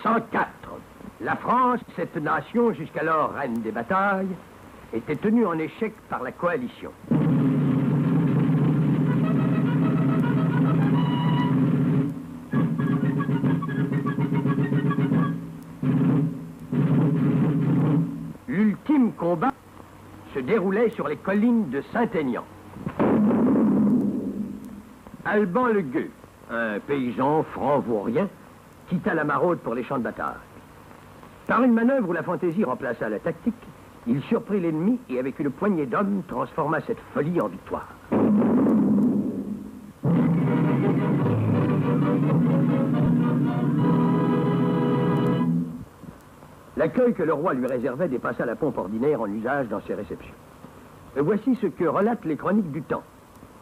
1704. La France, cette nation jusqu'alors reine des batailles, était tenue en échec par la coalition. L'ultime combat se déroulait sur les collines de Saint-Aignan. Alban le Gueux, un paysan franc-vaurien, quitta la maraude pour les champs de bataille. Par une manœuvre où la fantaisie remplaça la tactique, il surprit l'ennemi et avec une poignée d'hommes transforma cette folie en victoire. L'accueil que le roi lui réservait dépassa la pompe ordinaire en usage dans ses réceptions. Et voici ce que relatent les chroniques du temps.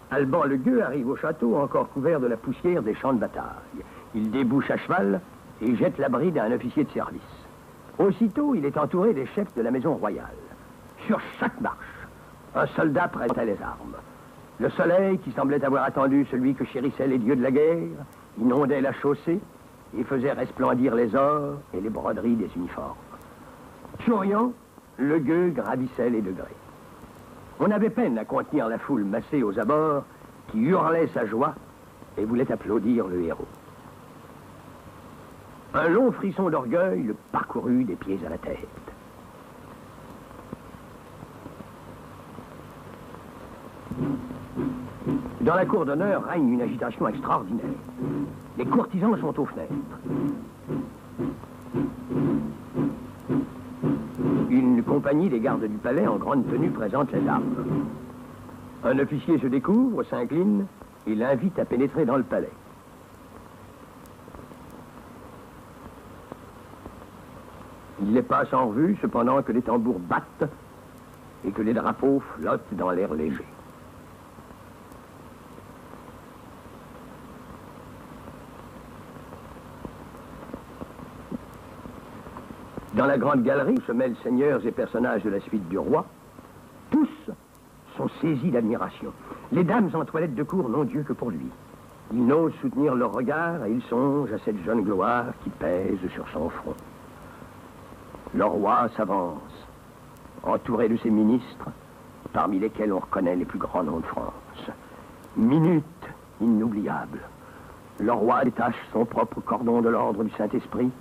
Alban le Gueux arrive au château encore couvert de la poussière des champs de bataille. Il débouche à cheval et jette la bride à un officier de service. Aussitôt, il est entouré des chefs de la maison royale. Sur chaque marche, un soldat prêtait les armes. Le soleil, qui semblait avoir attendu celui que chérissaient les dieux de la guerre, inondait la chaussée et faisait resplendir les ors et les broderies des uniformes. Souriant, le Gueux gravissait les degrés. On avait peine à contenir la foule massée aux abords qui hurlait sa joie et voulait applaudir le héros. Un long frisson d'orgueil le parcourut des pieds à la tête. Dans la cour d'honneur règne une agitation extraordinaire. Les courtisans sont aux fenêtres. Une compagnie des gardes du palais en grande tenue présente les armes. Un officier se découvre, s'incline et l'invite à pénétrer dans le palais. Il les passe en revue, cependant que les tambours battent et que les drapeaux flottent dans l'air léger. Dans la grande galerie où se mêlent seigneurs et personnages de la suite du roi, tous sont saisis d'admiration. Les dames en toilette de cour n'ont Dieu que pour lui. Ils n'osent soutenir leur regard et ils songent à cette jeune gloire qui pèse sur son front. Le roi s'avance, entouré de ses ministres, parmi lesquels on reconnaît les plus grands noms de France. Minute inoubliable. Le roi détache son propre cordon de l'ordre du Saint-Esprit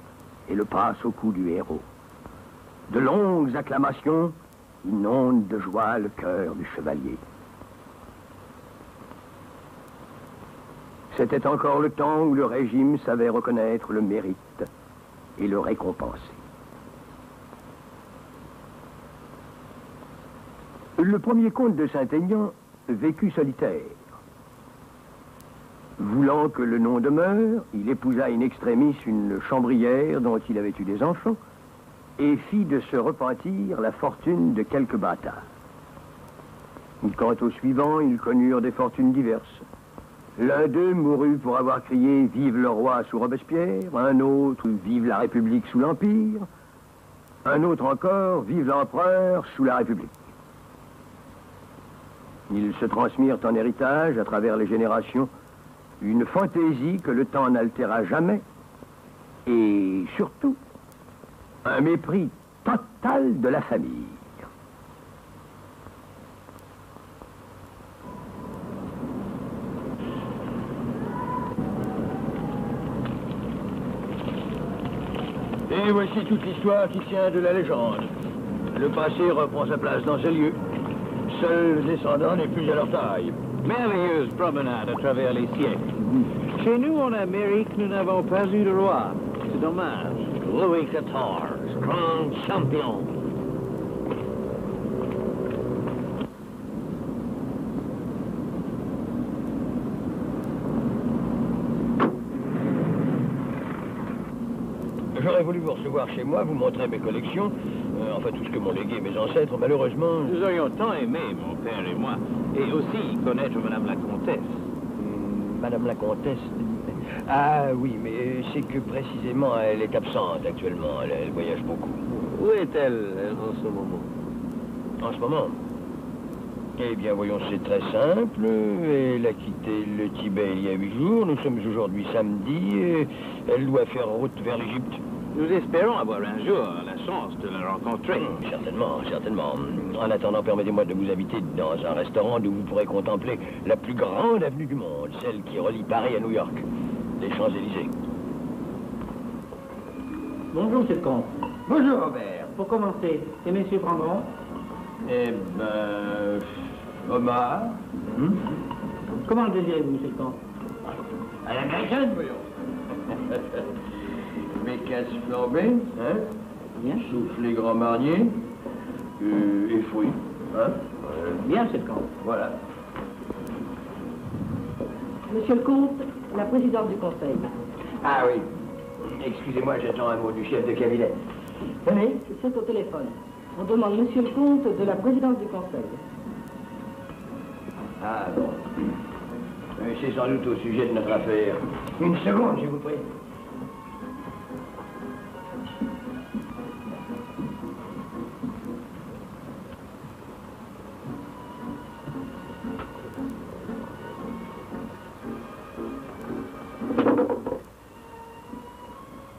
et le passe au cou du héros. De longues acclamations inondent de joie le cœur du chevalier. C'était encore le temps où le régime savait reconnaître le mérite et le récompenser. Le premier comte de Saint-Aignan vécut solitaire. Voulant que le nom demeure, il épousa in extremis une chambrière dont il avait eu des enfants et fit de se repentir la fortune de quelques bâtards. Quant aux suivants, ils connurent des fortunes diverses. L'un d'eux mourut pour avoir crié « Vive le roi » sous Robespierre, un autre « Vive la République » sous l'Empire, un autre encore « Vive l'empereur » sous la République. Ils se transmirent en héritage, à travers les générations, une fantaisie que le temps n'altéra jamais, et surtout, un mépris total de la famille. Et voici toute l'histoire qui tient de la légende. Le passé reprend sa place dans ce lieu. Seul le descendant n'est plus à leur taille. Merveilleuse promenade à travers les siècles. Chez nous, en Amérique, nous n'avons pas eu de roi. C'est dommage. Louis XIV, grand champion. J'aurais voulu vous recevoir chez moi, vous montrer mes collections, enfin tout ce que m'ont légué mes ancêtres. Malheureusement... Nous aurions tant aimé, mon père et moi, et aussi connaître Madame la Comtesse. Madame la Comtesse... Ah oui, mais c'est que précisément elle est absente actuellement, elle voyage beaucoup. Où est-elle en ce moment? En ce moment? Eh bien, voyons, c'est très simple. Elle a quitté le Tibet il y a 8 jours. Nous sommes aujourd'hui samedi. Et elle doit faire route vers l'Égypte. Nous espérons avoir un jour la chance de la rencontrer. Certainement, certainement. En attendant, permettez-moi de vous inviter dans un restaurant où vous pourrez contempler la plus grande avenue du monde, celle qui relie Paris à New York, les Champs-Élysées. Bonjour, monsieur le comte. Bonjour, Robert. Pour commencer, ces messieurs prendront? Eh ben... Omar. Comment le désirez-vous, monsieur le comte? À l'américaine, voyons. Bécasse flambée, hein? Bien. Soufflé grand marnier. Et fruits, hein? Bien, monsieur le comte. Voilà. Monsieur le comte, la présidente du conseil. Ah oui. Excusez-moi, j'attends un mot du chef de cabinet. Tenez. C'est au téléphone. On demande monsieur le comte de la présidence du conseil. Ah bon. C'est sans doute au sujet de notre affaire. Une seconde, je vous prie.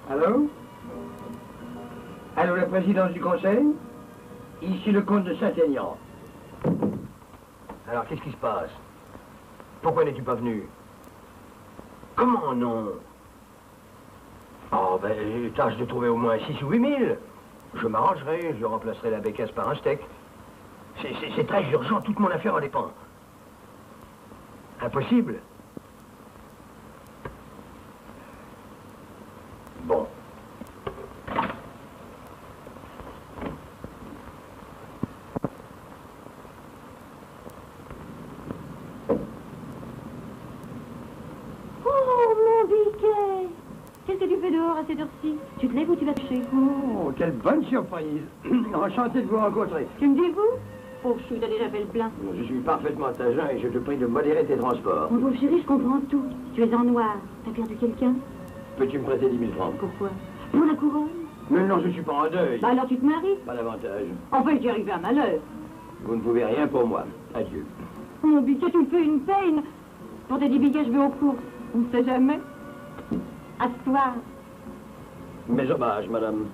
Allô? Allô, la présidence du conseil? Ici le comte de Saint-Aignan. Alors, qu'est-ce qui se passe? Pourquoi n'es-tu pas venu? Comment non? Oh, ben, tâche de trouver au moins 6 ou 8 000. Je m'arrangerai, je remplacerai la bécasse par un steak. C'est très urgent, toute mon affaire en dépend. Impossible. Bon. Qu'est-ce que tu fais dehors à cette heure-ci? Tu te lèves ou tu vas te coucher? Oh, quelle bonne surprise. Enchanté de vous rencontrer. Tu me dis vous? Pauvre chou, t'as déjà fait le plein. Je suis parfaitement à jeun et je te prie de modérer tes transports. Mon pauvre chéri, je comprends tout. Tu es en noir. T'as perdu quelqu'un? Peux-tu me prêter 10 000 francs? Pourquoi? Pour la couronne? Mais non, je suis pas en deuil. Bah alors tu te maries? Pas davantage. Enfin, il t'est arrivé un malheur. Vous ne pouvez rien pour moi. Adieu. Oh mon biquet, tu me fais une peine. Pour tes 10 billets, je vais aux courses. On ne sait jamais. À ce soir. Mes hommages, madame.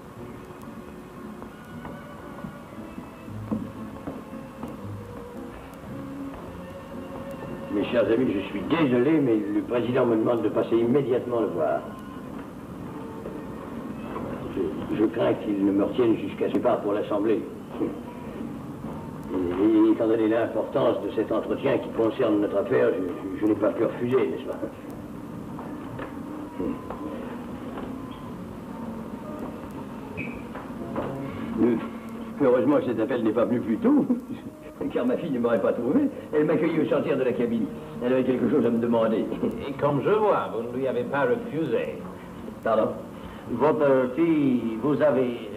Mes chers amis, je suis désolé, mais le président me demande de passer immédiatement le voir. Je crains qu'il ne me retienne jusqu'à ce départ pour l'Assemblée. Et étant donné l'importance de cet entretien qui concerne notre affaire, je n'ai pas pu refuser, n'est-ce pas? Heureusement que cet appel n'est pas venu plus tôt. car ma fille ne m'aurait pas trouvé. Elle m'accueillit au sortir de la cabine. Elle avait quelque chose à me demander. Et comme je vois, vous ne lui avez pas refusé. Pardon? Votre fille, vous avez...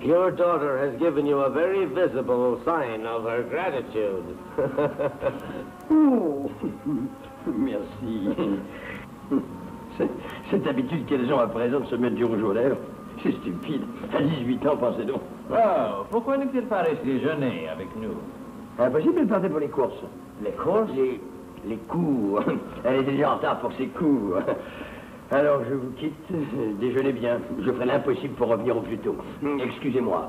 Your daughter has given you a very visible sign of her gratitude. Oh, merci. Cette habitude que les gens à présent de se mettre du rouge aux lèvres, c'est stupide. À 18 ans, pensez donc. Oh, pourquoi n'est-il pas resté déjeuner avec nous? Impossible, elle partait pour les courses. Les courses? Les cours. Elle est déjà en retard pour ses cours. Alors, je vous quitte. Déjeunez bien. Je ferai l'impossible pour revenir au plus tôt. Excusez-moi.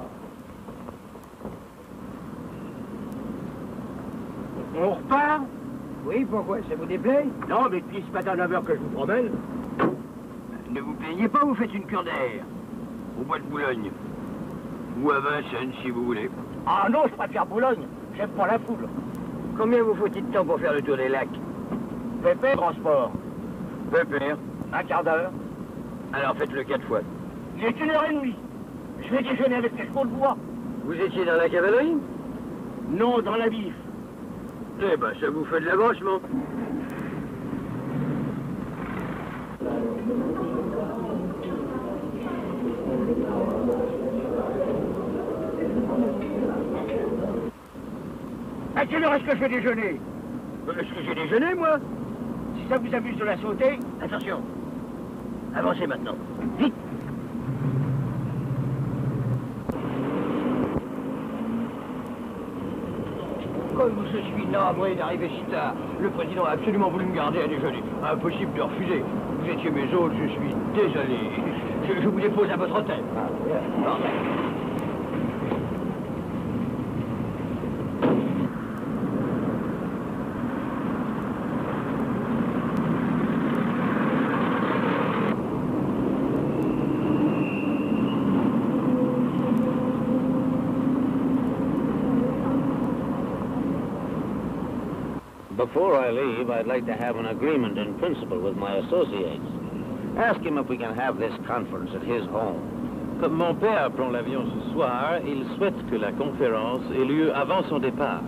On repart? Oui, pourquoi? Ça vous déplaît? Non, mais depuis ce matin à 9h que je vous promène. Ne vous plaignez pas, vous faites une cure d'air. Au bois de Boulogne. Ou à Vincennes, si vous voulez. Ah non, je préfère Boulogne. J'aime pas la foule. Combien vous faut-il de temps pour faire le tour des lacs? Pépère, transport. Pépère. Un quart d'heure. Alors faites-le 4 fois. Il est 1h30. Je vais déjeuner avec les chevaux de bois. Vous étiez dans la cavalerie? Non, dans la bif. Eh ben, ça vous fait de l'avancement. À quelle heure est-ce que je vais déjeuner? Est-ce que j'ai déjeuné, moi? Si ça vous amuse de la sauter, Attention. Avancez maintenant. Vite. Comme je suis navré d'arriver si tard, le président a absolument voulu me garder à déjeuner. Impossible de refuser. Vous étiez mes hôtes, je suis désolé. Je vous dépose à votre hôtel. Parfait. Before I leave, I'd like to have an agreement in principle with my associates. Ask him if we can have this conference at his home. Comme mon père prend l'avion ce soir, il souhaite que la conférence ait lieu avant son départ.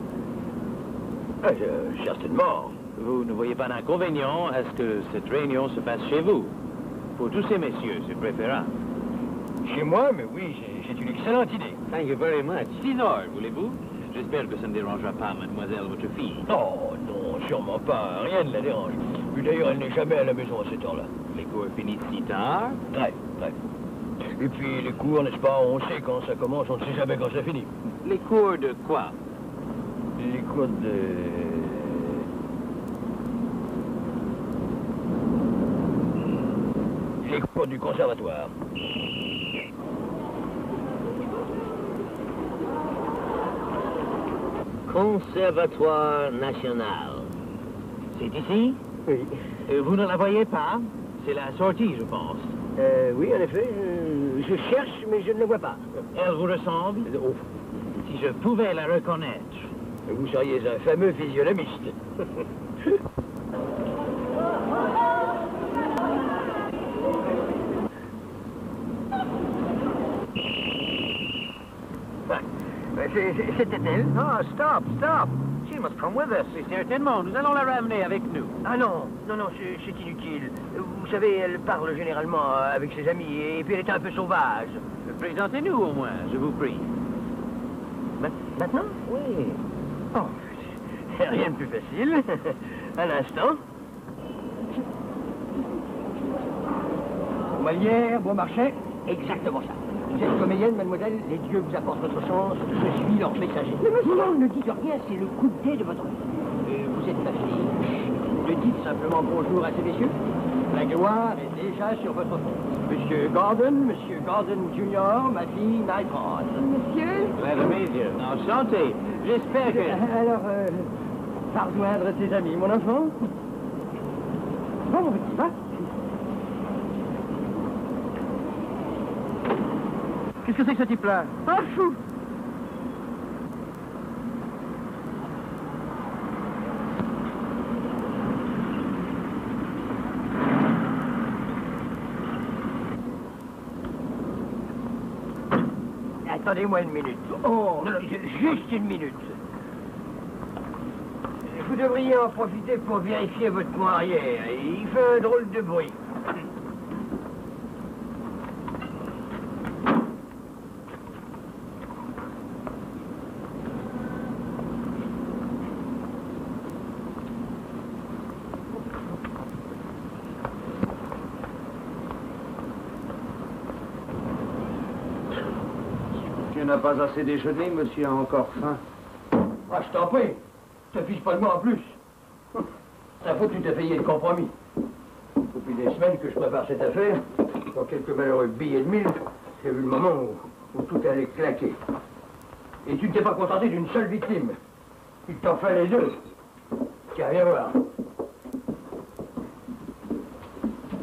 Certainement. Vous ne voyez pas d'inconvénient à ce que cette réunion se passe chez vous. Pour tous ces messieurs, c'est préférable. Chez moi, mais oui, c'est une excellente idée. Thank you very much. 6 heures, voulez-vous? J'espère que ça ne dérangera pas mademoiselle, votre fille. Oh, non, sûrement pas. Rien ne la dérange. Puis d'ailleurs, elle n'est jamais à la maison à cette heure-là. Les cours finissent si tard? Très. Et puis les cours, n'est-ce pas, on sait quand ça commence, on ne sait jamais quand ça finit. Les cours de quoi? Les cours de... Les cours du conservatoire. Conservatoire national. C'est ici? Oui. Vous ne la voyez pas? C'est la sortie, je pense. Oui, en effet, je cherche, mais je ne la vois pas. Elle vous ressemble? Oh, Si je pouvais la reconnaître. vous seriez un fameux physionomiste. C'était elle. Ah, stop. She must come with us. Mais certainement, nous allons la ramener avec nous. Ah non, c'est inutile. Vous savez, elle parle généralement avec ses amis, et puis elle est un peu sauvage. Présentez-nous au moins, je vous prie. Maintenant? Oui. Oh, c'est rien de plus facile. Un instant. Molière, Beaumarchais, exactement ça. Vous êtes comédienne, mademoiselle, les dieux vous apportent votre chance, je suis leur messager. Mais monsieur, non, ne dites rien, c'est le coup de dé de votre vie. Vous êtes ma fille. Ne dites simplement bonjour à ces messieurs. La gloire est déjà sur votre front. Monsieur Gordon Junior, ma fille Nighthawk. Monsieur? Glad to meet you. Enchanté. J'espère que... Alors, va rejoindre tes amis, mon enfant. Bon, mon petit, va. Qu'est-ce que c'est que ce type-là? Ah, fou! Attendez-moi une minute. Oh, non, juste une minute. Vous devriez en profiter pour vérifier votre pont arrière. Il fait un drôle de bruit. Monsieur n'a pas assez déjeuné, monsieur a encore faim. Ah, je t'en prie. Ne te fiche pas de moi en plus. Ça faut que tu t'es payé le compromis. Depuis des semaines que je prépare cette affaire, dans quelques malheureux billets de mille, j'ai vu le moment où tout allait claquer. Et tu ne t'es pas contenté d'une seule victime. Il t'en fait les deux. Tiens, viens voir.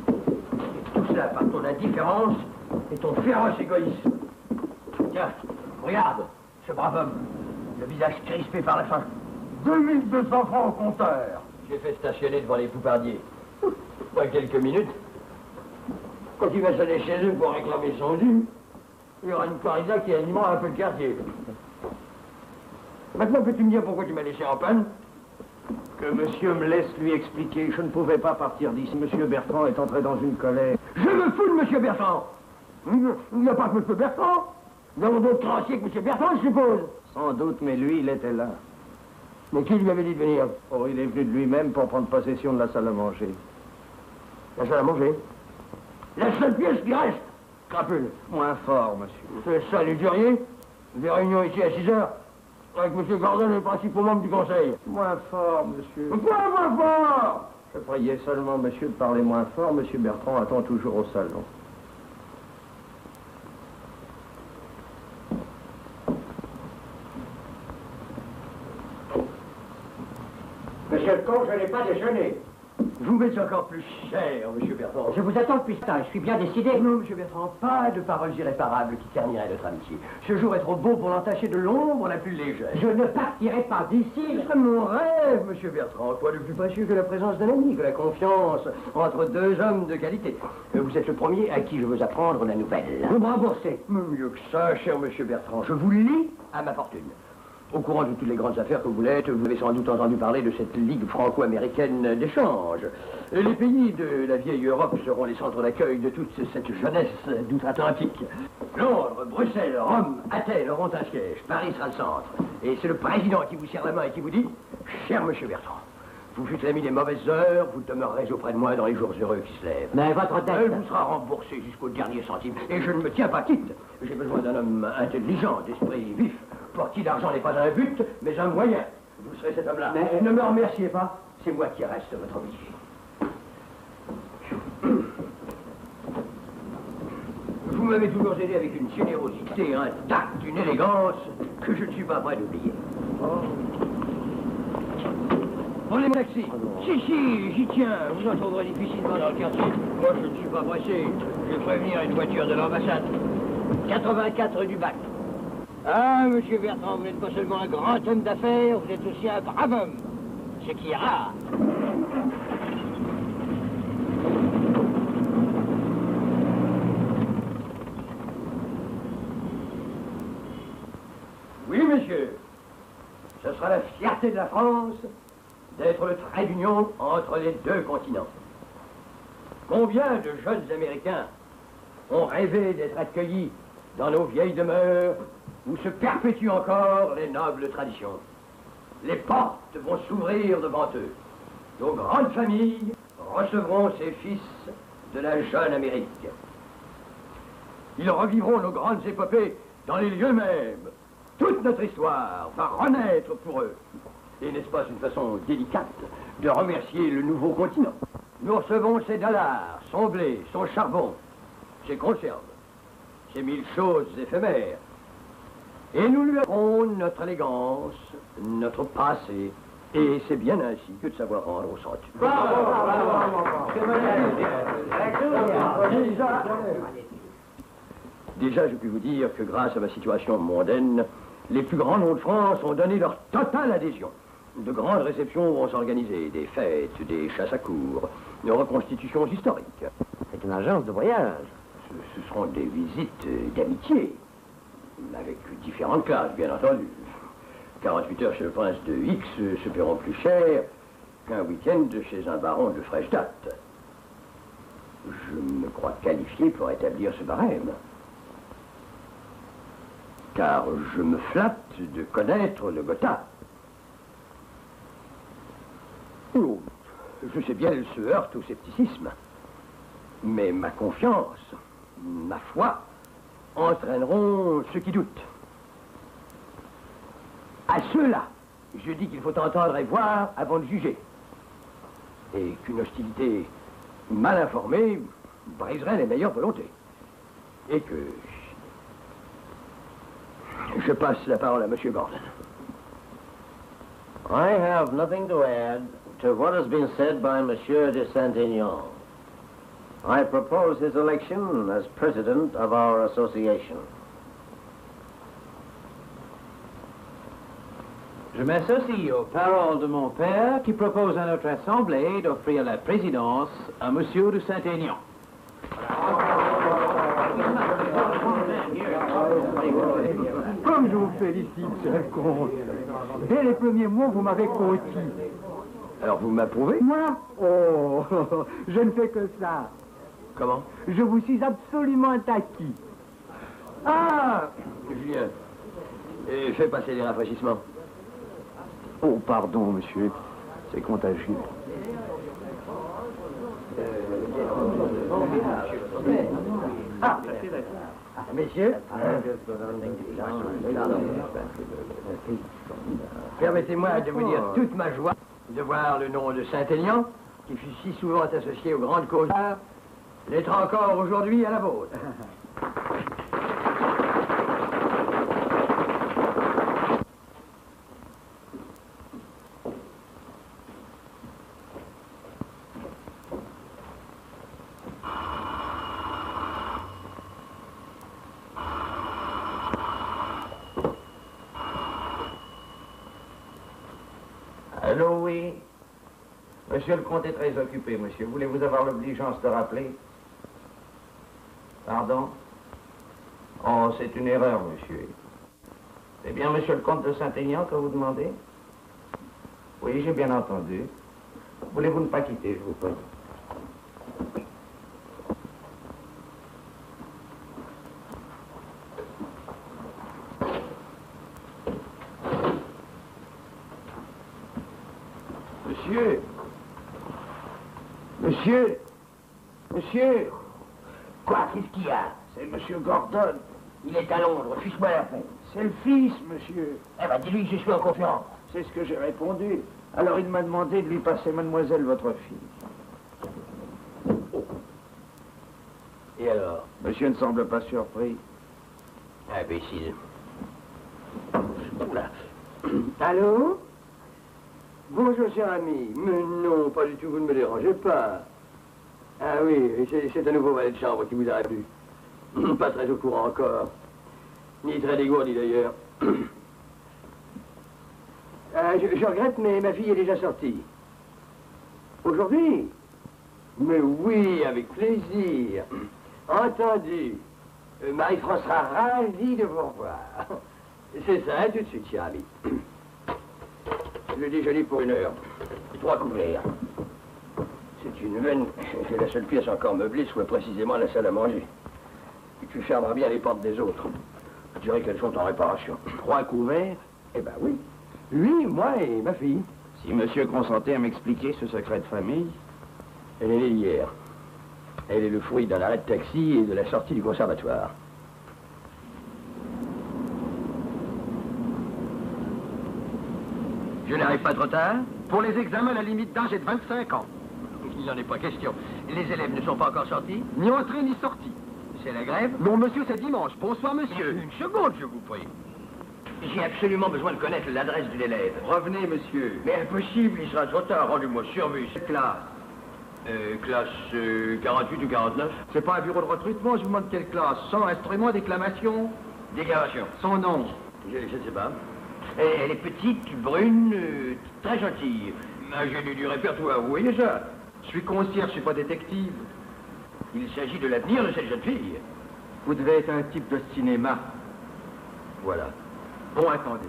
Et tout cela par ton indifférence et ton féroce égoïsme. Tiens, regarde, ce brave homme, le visage crispé par la faim. 2200 francs au compteur. J'ai fait stationner devant les poupardiers. Pas quelques minutes. Quand il va sonner chez eux pour réclamer son dû, il y aura une corrida qui animera un peu le quartier. Maintenant, peux-tu me dire pourquoi tu m'as laissé en panne? Que monsieur me laisse lui expliquer. Je ne pouvais pas partir d'ici. Monsieur Bertrand est entré dans une colère. Je me fous de monsieur Bertrand. Il n'y a pas que monsieur Bertrand. Nous avons d'autres créanciers que monsieur Bertrand, je suppose. Sans doute, mais lui, il était là. Mais qui lui avait dit de venir? Oh, il est venu de lui-même pour prendre possession de la salle à manger. La salle à manger? La seule pièce qui reste? Crapule. Moins fort, monsieur. C'est ça, les juriers? Des réunions ici à 6 heures, avec monsieur Gordon, le principal membre du conseil. Moins fort, monsieur. Quoi, moins fort? Je priais seulement, monsieur, de parler moins fort. Monsieur Bertrand attend toujours au salon. Monsieur le comte, je n'ai pas déjeuné. Vous m'êtes encore plus cher, monsieur Bertrand. Je vous attends depuis ce temps, je suis bien décidé. Non, monsieur Bertrand, pas de paroles irréparables qui terniraient notre amitié. Ce jour est trop beau pour l'entacher de l'ombre la plus légère. Je ne partirai pas d'ici. Ce serait mon rêve, monsieur Bertrand. Quoi de plus précieux que la présence d'un ami, que la confiance entre deux hommes de qualité. Vous êtes le premier à qui je veux apprendre la nouvelle. Vous me remboursez. Mieux que ça, cher monsieur Bertrand. Je vous lie à ma fortune. Au courant de toutes les grandes affaires que vous l'êtes, vous avez sans doute entendu parler de cette Ligue franco-américaine d'échange. Les pays de la vieille Europe seront les centres d'accueil de toute cette jeunesse d'outre-Atlantique. Londres, Bruxelles, Rome, Athènes auront un siège. Paris sera le centre. Et c'est le président qui vous serre la main et qui vous dit « Cher monsieur Bertrand, vous fûtes l'ami des mauvaises heures, vous demeurerez auprès de moi dans les jours heureux qui se lèvent. Mais votre dette... Elle vous sera remboursée jusqu'au dernier centime. Et je ne me tiens pas quitte. J'ai besoin d'un homme intelligent, d'esprit vif, pour qui l'argent n'est pas un but, mais un moyen. Vous serez cet homme-là. Mais ne me remerciez pas, c'est moi qui reste votre obligé. Vous m'avez toujours aidé avec une générosité, un tact, une élégance que je ne suis pas prêt d'oublier. Prenez mon taxi. Si, j'y tiens. Vous en trouverez difficilement dans le quartier. Moi, je ne suis pas pressé. Je vais prévenir une voiture de l'ambassade. 84 rue du Bac. Ah, monsieur Bertrand, vous n'êtes pas seulement un grand homme d'affaires, vous êtes aussi un brave homme. Ce qui est rare. Oui, monsieur. Ce sera la fierté de la France d'être le trait d'union entre les deux continents. Combien de jeunes Américains ont rêvé d'être accueillis dans nos vieilles demeures où se perpétuent encore les nobles traditions. Les portes vont s'ouvrir devant eux. Nos grandes familles recevront ces fils de la jeune Amérique. Ils revivront nos grandes épopées dans les lieux mêmes. Toute notre histoire va renaître pour eux. Et n'est-ce pas une façon délicate de remercier le nouveau continent? Nous recevons ses dollars, son blé, son charbon, ses conserves, ces 1000 choses éphémères. Et nous lui offrons notre élégance, notre passé. Et c'est bien ainsi que de savoir rendre au centuple. Déjà, je puis vous dire que grâce à ma situation mondaine, les plus grands noms de France ont donné leur totale adhésion. De grandes réceptions vont s'organiser, des fêtes, des chasses à cour, des reconstitutions historiques. C'est une agence de voyage. Ce seront des visites d'amitié, avec différentes classes, bien entendu. 48 heures chez le prince de X se paieront plus cher qu'un week-end chez un baron de fraîche date. Je me crois qualifié pour établir ce barème. Car je me flatte de connaître le Gotha. Oh, je sais bien, elle se heurte au scepticisme. Mais ma confiance, ma foi, entraîneront ceux qui doutent. À ceux-là, je dis qu'il faut entendre et voir avant de juger. Et qu'une hostilité mal informée briserait les meilleures volontés. Et que... Je passe la parole à M. Gordon. I have nothing to add to what has been said by Monsieur de Saint-Aignan. I propose his election as president of our association. Je m'associe aux paroles de mon père qui propose à notre assemblée d'offrir la présidence à Monsieur de Saint-Aignan. Comme je vous félicite, monsieur le comte. Dès les premiers mots, vous m'avez conquis. Alors vous m'approuvez? Moi? Oh, je ne fais que ça. Comment? Je vous suis absolument acquis. Ah, Julien. Et fais passer les rafraîchissements. Oh, pardon, monsieur. C'est contagieux. Messieurs, permettez-moi de vous dire toute ma joie de voir le nom de Saint-Aignan, qui fut si souvent associé aux grandes causes, d'être encore aujourd'hui à la vôtre. Allô, oui. Monsieur le comte est très occupé, monsieur. Voulez-vous avoir l'obligeance de rappeler? Pardon? Oh, c'est une erreur, monsieur. C'est bien monsieur le comte de Saint-Aignan que vous demandez? Oui, j'ai bien entendu. Voulez-vous ne pas quitter, je vous prie? Monsieur! Monsieur! Monsieur! Quoi, qu'est-ce qu'il y a? C'est Monsieur Gordon. Il est à Londres, fiche-moi la peine. C'est le fils, monsieur. Eh ben, dis-lui que je suis en confiance. C'est ce que j'ai répondu. Alors il m'a demandé de lui passer mademoiselle, votre fille. Et alors? Monsieur ne semble pas surpris. Imbécile. Oula. Allô? Bonjour, cher ami. Mais non, pas du tout, vous ne me dérangez pas. Ah oui, c'est un nouveau valet de chambre qui vous a plu. Pas très au courant encore. Ni très dégourdi d'ailleurs. Je regrette, mais ma fille est déjà sortie. Aujourd'hui? Mais oui, avec plaisir. Entendu. Marie-France sera ravie de vous revoir. C'est ça, tout de suite, cher ami. Le déjeuner pour 1 heure. 3 couverts. C'est une veine. C'est la seule pièce encore meublée, soit précisément la salle à manger. Et tu fermeras bien les portes des autres. Je dirais qu'elles sont en réparation. 3 couverts? Eh ben oui. Lui, moi et ma fille. Si monsieur consentait à m'expliquer ce secret de famille... Elle est née hier. Elle est le fruit d'un arrêt de taxi et de la sortie du conservatoire. Je n'arrive pas trop tard. Pour les examens, la limite d'âge est de 25 ans. Il n'en est pas question. Les élèves ne sont pas encore sortis? Ni entrés ni sortis. C'est la grève? Non, monsieur, c'est dimanche. Bonsoir, monsieur. Une seconde, je vous prie. J'ai absolument besoin de connaître l'adresse d'une élève. Revenez, monsieur. Mais impossible, il sera trop tard. Rendez-moi survue. Cette classe. Classe 48 ou 49? C'est pas un bureau de recrutement, je vous demande quelle classe. Sans instrument, déclamation? Déclamation. Son nom? Je ne sais pas. Elle est petite, brune, très gentille. Ingénue du répertoire, vous voyez ça? Je suis concierge, je suis pas détective. Il s'agit de l'avenir de cette jeune fille. Vous devez être un type de cinéma. Voilà. Bon, attendez.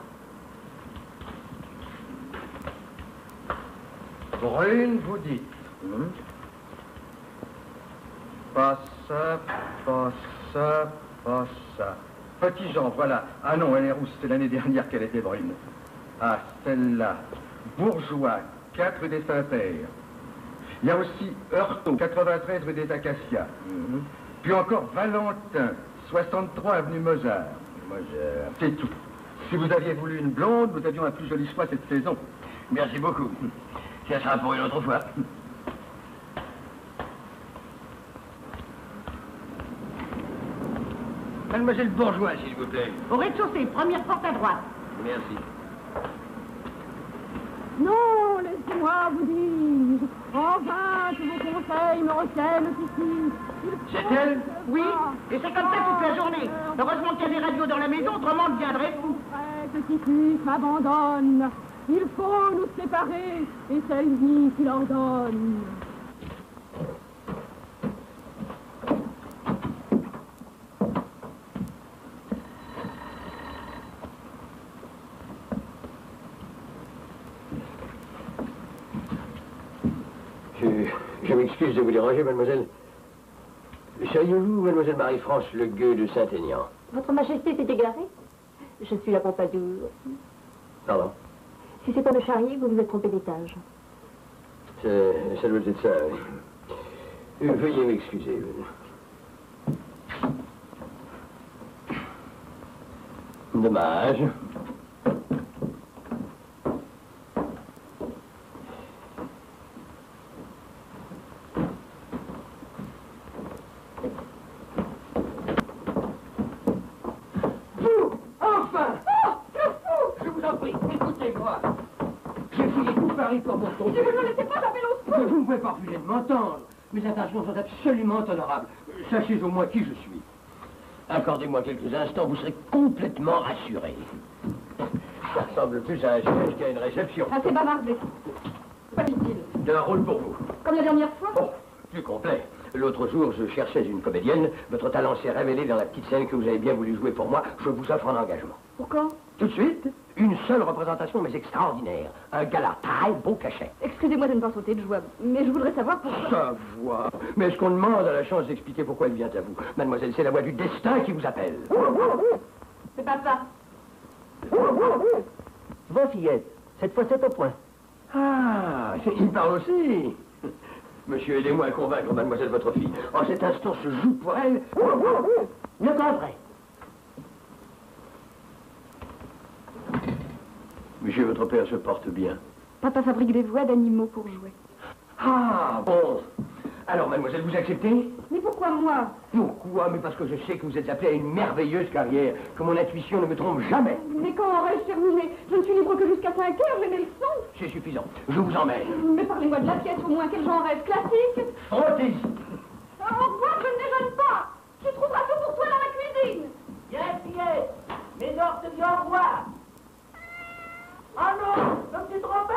Brune, vous dites. Pas ça, pas ça, pas ça. Petit Jean, voilà. Ah non, elle est rousse, c'est l'année dernière qu'elle était brune. Ah, celle-là. Bourgeois, 4 rue des Saints-Pères. Il y a aussi Heurtaud, 93 rue des Acacias. Puis encore Valentin, 63 avenue Mozart. Mozart. C'est tout. Si vous aviez voulu une blonde, nous avions un plus joli choix cette saison. Merci beaucoup. Ça sera pour une autre fois. Mademoiselle Bourgeois, s'il vous plaît. Au rez-de-chaussée, première porte à droite. Merci. Non, laissez-moi vous dire. En vain, tous vos conseils me retiennent ici. C'est elle? Oui, et c'est comme ça toute la journée. Heureusement qu'il y a des radios dans la maison, autrement on deviendrait fou. Que Titus m'abandonne. Il faut nous séparer, et c'est lui qui l'ordonne. Je m'excuse de vous déranger, mademoiselle. Seriez-vous, mademoiselle Marie-France, le gueux de Saint-Aignan? Votre Majesté s'est égarée. Je suis la Pompadour. Pardon? Si c'est pour me charrier, vous vous êtes trompé d'étage. Ça doit être ça, oui. Veuillez m'excuser. Dommage. Pour mon tour. Si vous ne me laissez pas, j'appelle au secours. Vous ne pouvez pas refuser de m'entendre. Mes intentions sont absolument honorables. Sachez au moins qui je suis. Accordez-moi quelques instants, vous serez complètement rassuré. Ça ressemble plus à un siège qu'à une réception. Assez bavardé. Pas utile. De un rôle pour vous. Comme la dernière fois? Oh, plus complet. L'autre jour, je cherchais une comédienne. Votre talent s'est révélé dans la petite scène que vous avez bien voulu jouer pour moi. Je vous offre un engagement. Pour quand? Tout de suite, une seule représentation, mais extraordinaire. Un gala très beau cachet. Excusez-moi de ne pas sauter de joie, mais je voudrais savoir pourquoi... Sa voix. Mais est-ce qu'on demande à la chance d'expliquer pourquoi elle vient à vous? Mademoiselle, c'est la voix du destin qui vous appelle. C'est pas ça. Bon, fillette, cette fois c'est au point. Ah, il parle aussi. Monsieur, aidez-moi à convaincre mademoiselle votre fille. En cet instant se joue pour elle. Le coffret. Monsieur, votre père se porte bien. Papa fabrique des voix d'animaux pour jouer. Ah, bon. Alors, mademoiselle, vous acceptez? Mais pourquoi moi? Pourquoi? Mais parce que je sais que vous êtes appelée à une merveilleuse carrière, que mon intuition ne me trompe jamais. Mais quand aurais-je terminé? Je ne suis libre que jusqu'à 5 heures, j'ai mes leçons. C'est suffisant. Je vous emmène. Mais parlez-moi de la pièce au moins, quel genre rêve classique? Frottez-y. Au revoir, je ne déjeune pas. Tu trouveras tout pour toi dans la cuisine. Viens, fillette. Mes ordres te disent au revoir. Ah non, je me suis trompé.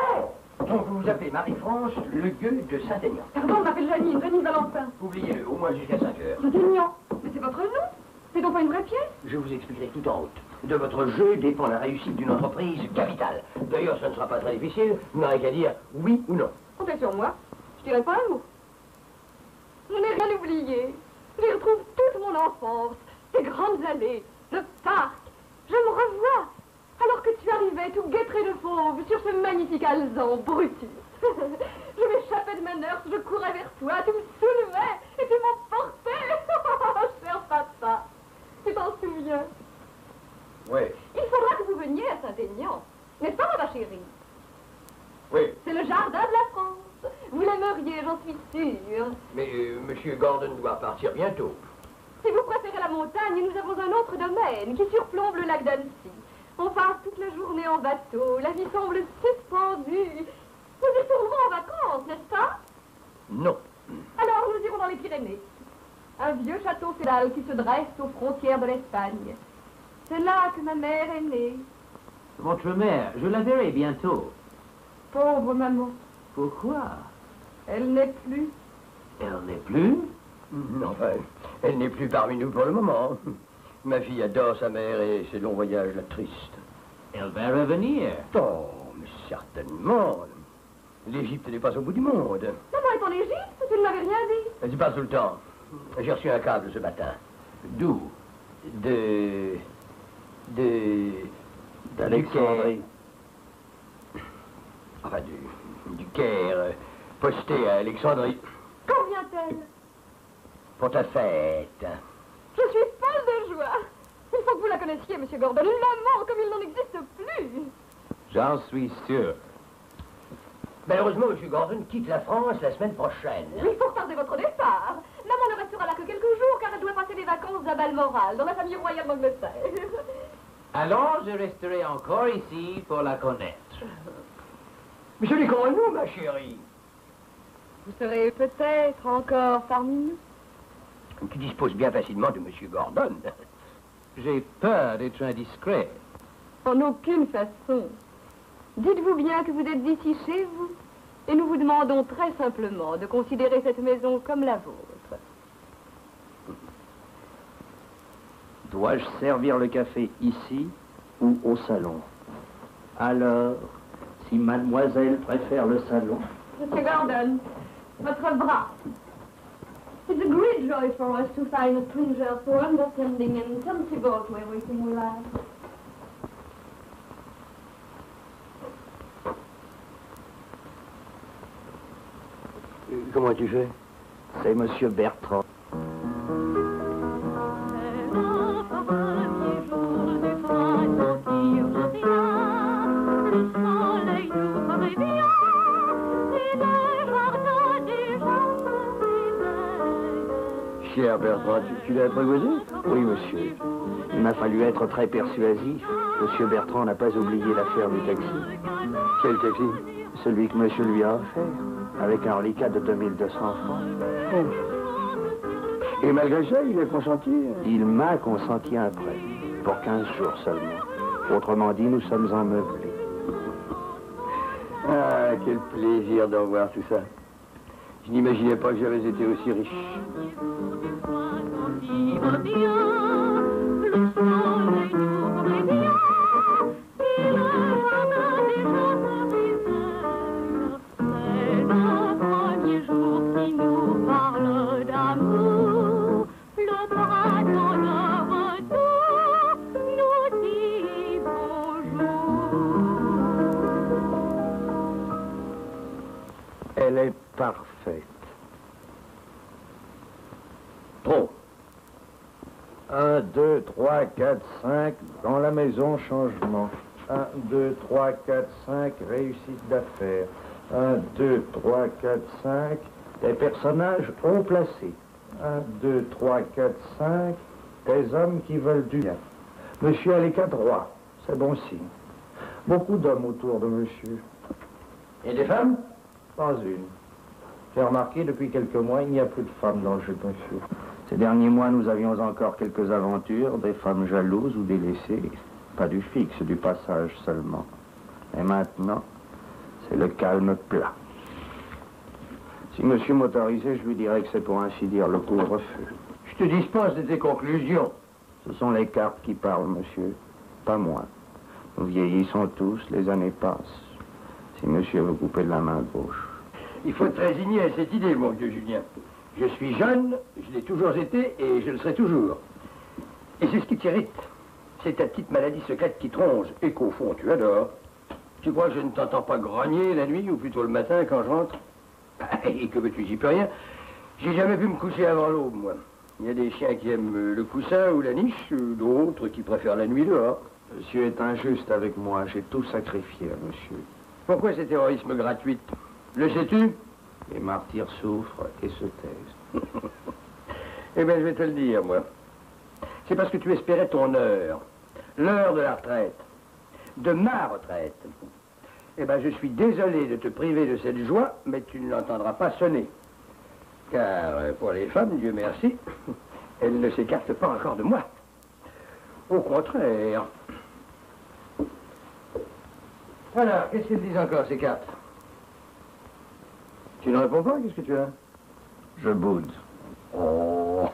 Donc vous vous appelez Marie-France, le gueux de Saint-Aignan. Pardon, je m'appelle Janine, Janine Valentin. Oubliez-le, au moins jusqu'à 5 heures. Saint-Aignan. Mais c'est votre nom? C'est donc pas une vraie pièce? Je vous expliquerai tout en route. De votre jeu dépend la réussite d'une entreprise capitale. D'ailleurs, ce ne sera pas très difficile. Vous n'aurez qu'à dire oui ou non. Comptez sur moi. Je dirai pas un mot. Je n'ai rien oublié. J'y retrouve toute mon enfance, ces grandes allées, le parc. Je me revois. Alors que tu arrivais tout guêtré de fauve sur ce magnifique alezan Brutus. Je m'échappais de ma nurse, je courais vers toi, tu me soulevais et tu m'emportais. Cher papa, tu t'en souviens? Oui. Il faudra que vous veniez à Saint-Aignan. N'est-ce pas, ma chérie? Oui. C'est le jardin de la France. Vous l'aimeriez, j'en suis sûre. Mais Monsieur Gordon doit partir bientôt. Si vous préférez la montagne, nous avons un autre domaine qui surplombe le lac d'Annecy. On passe toute la journée en bateau, la vie semble suspendue. Nous y retournerons en vacances, n'est-ce pas? Non. Alors nous irons dans les Pyrénées. Un vieux château féodal qui se dresse aux frontières de l'Espagne. C'est là que ma mère est née. Votre mère, je la verrai bientôt. Pauvre maman, Pourquoi? elle n'est plus. Elle n'est plus? Enfin, elle n'est plus parmi nous pour le moment. Ma fille adore sa mère et ses longs voyages la tristent. Elle va revenir. Oh, mais certainement. L'Égypte n'est pas au bout du monde. Maman est en Égypte, tu ne m'avais rien dit. Tu passes tout le temps. J'ai reçu un câble ce matin. D'où? d'Alexandrie. Enfin, du Caire, posté à Alexandrie. Quand vient-elle? Pour ta fête. Je suis folle de joie. Il faut que vous la connaissiez, Monsieur Gordon. Maman, comme il n'en existe plus. J'en suis sûr. Malheureusement, M. Gordon quitte la France la semaine prochaine. Oui, pour tarder votre départ. Maman ne restera là que quelques jours, car elle doit passer les vacances d'un bal moral dans la famille royale d'Angleterre. Alors, je resterai encore ici pour la connaître. Mais ce n'est qu'en nous, ma chérie. Vous serez peut-être encore parmi nous. Tu disposes bien facilement de M. Gordon. J'ai peur d'être indiscret. En aucune façon. Dites-vous bien que vous êtes ici chez vous, et nous vous demandons très simplement de considérer cette maison comme la vôtre. Dois-je servir le café ici ou au salon? Alors, si mademoiselle préfère le salon... Monsieur Gordon, votre bras. It's a great joy for us to find a stranger so understanding and sensible to everything we like. Comment tu fais? C'est Monsieur Bertrand. Cher Bertrand, tu l'as apprivoisé? Oui, monsieur. Il m'a fallu être très persuasif. Monsieur Bertrand n'a pas oublié l'affaire du taxi. Quel taxi? Celui que monsieur lui a offert, avec un reliquat de 2200 francs. Et malgré ça, il a consenti? Il m'a consenti un prêt, pour 15 jours seulement. Autrement dit, nous sommes en meublé. Ah, quel plaisir d'en voir tout ça. Je n'imaginais pas que j'avais été aussi riche. Elle est parfaite. Trop. 1, 2, 3, 4, 5, dans la maison, changement. 1, 2, 3, 4, 5, réussite d'affaires. 1, 2, 3, 4, 5, des personnages haut placés. 1, 2, 3, 4, 5, des hommes qui veulent du bien. Monsieur a les 4 rois, c'est bon signe. Beaucoup d'hommes autour de monsieur. Et des femmes? Pas une. J'ai remarqué, depuis quelques mois, il n'y a plus de femmes dans le jeu de monsieur. Ces derniers mois, nous avions encore quelques aventures, des femmes jalouses ou délaissées. Pas du fixe, du passage seulement. Et maintenant, c'est le calme plat. Si monsieur m'autorisait, je lui dirais que c'est pour ainsi dire le couvre-feu. Je te dispense de tes conclusions. Ce sont les cartes qui parlent, monsieur, pas moi. Nous vieillissons tous, les années passent. Si monsieur veut couper de la main gauche. Il faut te résigner à cette idée, mon vieux Julien. Je suis jeune, je l'ai toujours été et je le serai toujours. Et c'est ce qui t'irrite. C'est ta petite maladie secrète qui te ronge et qu'au fond tu adores. Tu crois que je ne t'entends pas grogner la nuit ou plutôt le matin quand je rentre? Et que veux-tu, j'y peux rien. J'ai jamais pu me coucher avant l'aube, moi. Il y a des chiens qui aiment le coussin ou la niche, d'autres qui préfèrent la nuit dehors. Monsieur est injuste avec moi, j'ai tout sacrifié à monsieur. Pourquoi cet héroïsme gratuit? Le sais-tu? Les martyrs souffrent et se taisent. Eh bien, je vais te le dire, moi. C'est parce que tu espérais ton heure. L'heure de la retraite. De ma retraite. Eh bien, je suis désolé de te priver de cette joie, mais tu ne l'entendras pas sonner. Car, pour les femmes, Dieu merci, elles ne s'écartent pas encore de moi. Au contraire. Alors, qu'est-ce qu'elles disent encore, ces cartes? Tu ne réponds pas? Qu'est-ce que tu as? Je boude. Oh,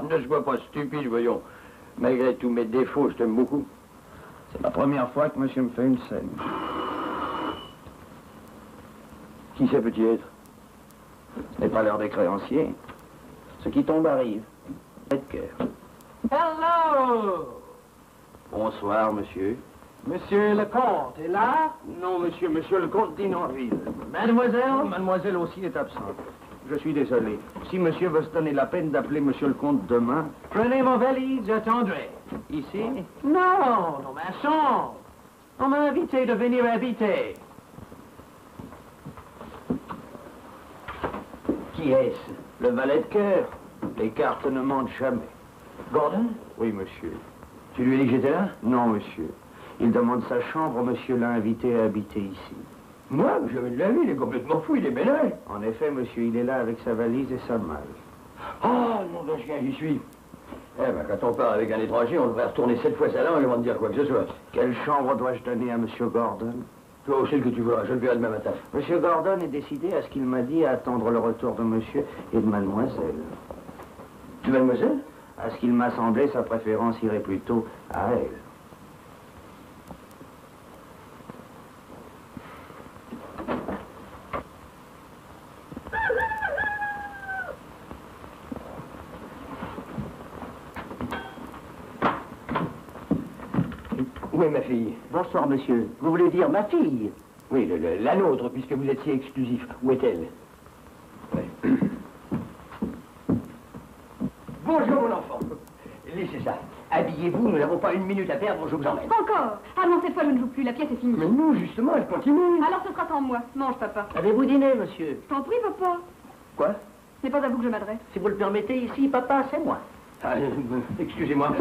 ne sois pas stupide, voyons. Malgré tous mes défauts, je t'aime beaucoup. C'est la première fois que monsieur me fait une scène. Qui ça peut-il être? Ce n'est pas l'heure des créanciers. Ce qui tombe arrive. Faites cœur. Hello! Bonsoir, monsieur. Monsieur le comte est là? Non, monsieur le comte d'Inorville. Mademoiselle? Mademoiselle aussi est absente. Je suis désolé. Si monsieur veut se donner la peine d'appeler monsieur le comte demain... Prenez mon valise, j'attendrai. Ici? Non, dans ma chambre. On m'a invité de venir habiter. Qui est-ce? Le valet de cœur. Les cartes ne mentent jamais. Gordon? Oui, monsieur. Tu lui as dit que j'étais là? Non, monsieur. Il demande sa chambre, monsieur l'a invité à habiter ici. Moi? Jamais de la vie, il est complètement fou, il est bénin. En effet, monsieur, il est là avec sa valise et sa malle. Oh, non, de chien, j'y suis. Eh ben, quand on part avec un étranger, on devrait retourner 7 fois sa langue avant de dire quoi que ce soit. Quelle chambre dois-je donner à monsieur Gordon? Toi, celle que tu veux, je le verrai demain matin. Monsieur Gordon est décidé à ce qu'il m'a dit à attendre le retour de monsieur et de mademoiselle. Tu mademoiselle? À ce qu'il m'a semblé, sa préférence irait plutôt à elle. Où est ma fille? Bonsoir, monsieur. Vous voulez dire ma fille? Oui, la nôtre, puisque vous êtes si exclusif. Où est-elle? Oui. Bonjour, mon enfant. Laissez ça. Habillez-vous, nous n'avons pas une minute à perdre, je vous emmène. Encore? Ah non, cette fois, je ne joue plus. La pièce est finie. Mais non, justement, elle continue. Alors, ce sera sans moi. Mange, papa. Avez-vous dîné, monsieur? Je t'en prie, papa. Quoi? Ce n'est pas à vous que je m'adresse. Si vous le permettez, ici, papa, c'est moi. Ah, excusez-moi,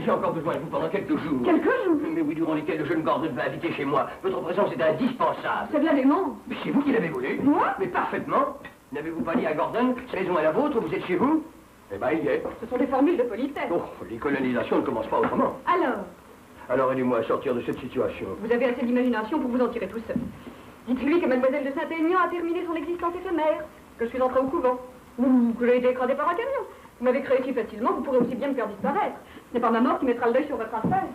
j'ai encore besoin de vous pendant quelques jours. Quelques jours? Mais oui, durant lesquels le jeune Gordon va habiter chez moi. Votre présence est indispensable. C'est bien dément. Mais c'est vous qui l'avez voulu. Moi? Mais parfaitement. N'avez-vous pas dit à Gordon, sa maison est la vôtre, vous êtes chez vous? Eh ben, il y est. Ce sont des formules de politesse. Oh, les colonisations ne commencent pas autrement. Alors, aidez-moi à sortir de cette situation. vous avez assez d'imagination pour vous en tirer tout seul. Dites-lui que mademoiselle de Saint-Aignan a terminé son existence éphémère, que je suis entrée au couvent, ou que j'ai été écrasée par un camion. Vous m'avez créé si facilement, vous pourrez aussi bien me faire disparaître. Ce n'est pas ma mort qui mettra l'œil sur votre affaire.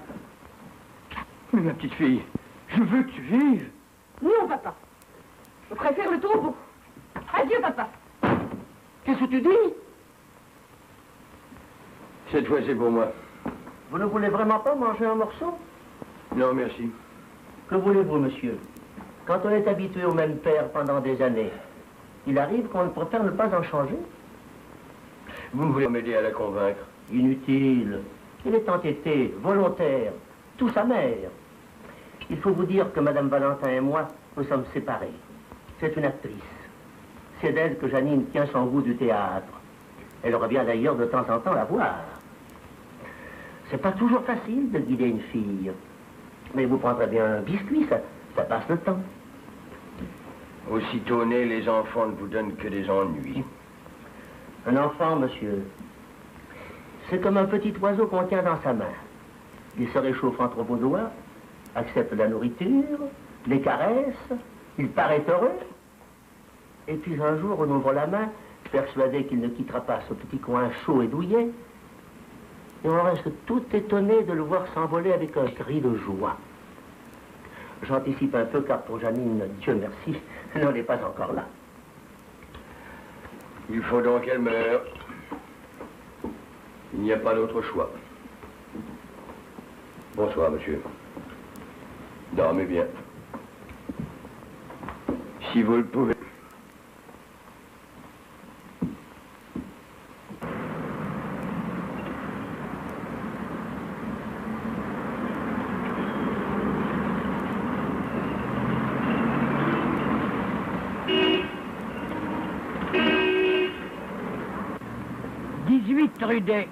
Mais ma petite fille, je veux que tu vives. Non, papa. Je préfère le tombeau. Adieu, papa. Qu'est-ce que tu dis? Cette fois, c'est pour moi. Vous ne voulez vraiment pas manger un morceau? Non, merci. Que voulez-vous, monsieur? Quand on est habitué au même père pendant des années, il arrive qu'on préfère ne pas en changer. Vous ne voulez pas m'aider à la convaincre? Inutile. Il est entêté, volontaire, tout sa mère. Il faut vous dire que Madame Valentin et moi, nous sommes séparés. C'est une actrice. C'est d'elle que Janine tient son goût du théâtre. Elle revient d'ailleurs de temps en temps la voir. C'est pas toujours facile de guider une fille. Mais vous prendrez bien un biscuit, ça passe le temps. Aussitôt nés, les enfants ne vous donnent que des ennuis. Un enfant, monsieur, c'est comme un petit oiseau qu'on tient dans sa main. Il se réchauffe entre vos doigts, accepte la nourriture, les caresse, il paraît heureux. Et puis un jour, on ouvre la main, persuadé qu'il ne quittera pas ce petit coin chaud et douillet, et on reste tout étonné de le voir s'envoler avec un cri de joie. J'anticipe un peu car pour Janine, Dieu merci, elle n'en est pas encore là. Il faut donc qu'elle meure. Il n'y a pas d'autre choix. Bonsoir, monsieur. Dormez bien. Si vous le pouvez. Rue des...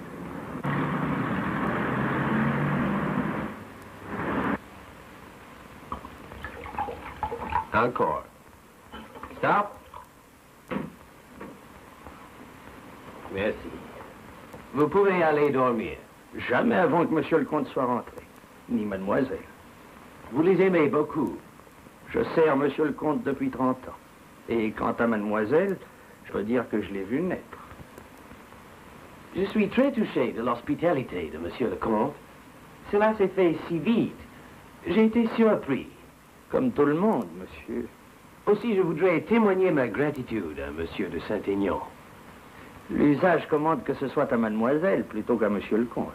Encore. Stop. Merci. Vous pouvez aller dormir. Jamais avant que monsieur le comte soit rentré, ni mademoiselle. Vous les aimez beaucoup. Je sers monsieur le comte depuis 30 ans. Et quant à mademoiselle, je peux dire que je l'ai vue naître. Je suis très touché de l'hospitalité de monsieur le comte. Cela s'est fait si vite. J'ai été surpris. Comme tout le monde, monsieur. Aussi, je voudrais témoigner ma gratitude à Monsieur de Saint-Aignan. L'usage commande que ce soit à mademoiselle plutôt qu'à monsieur le comte.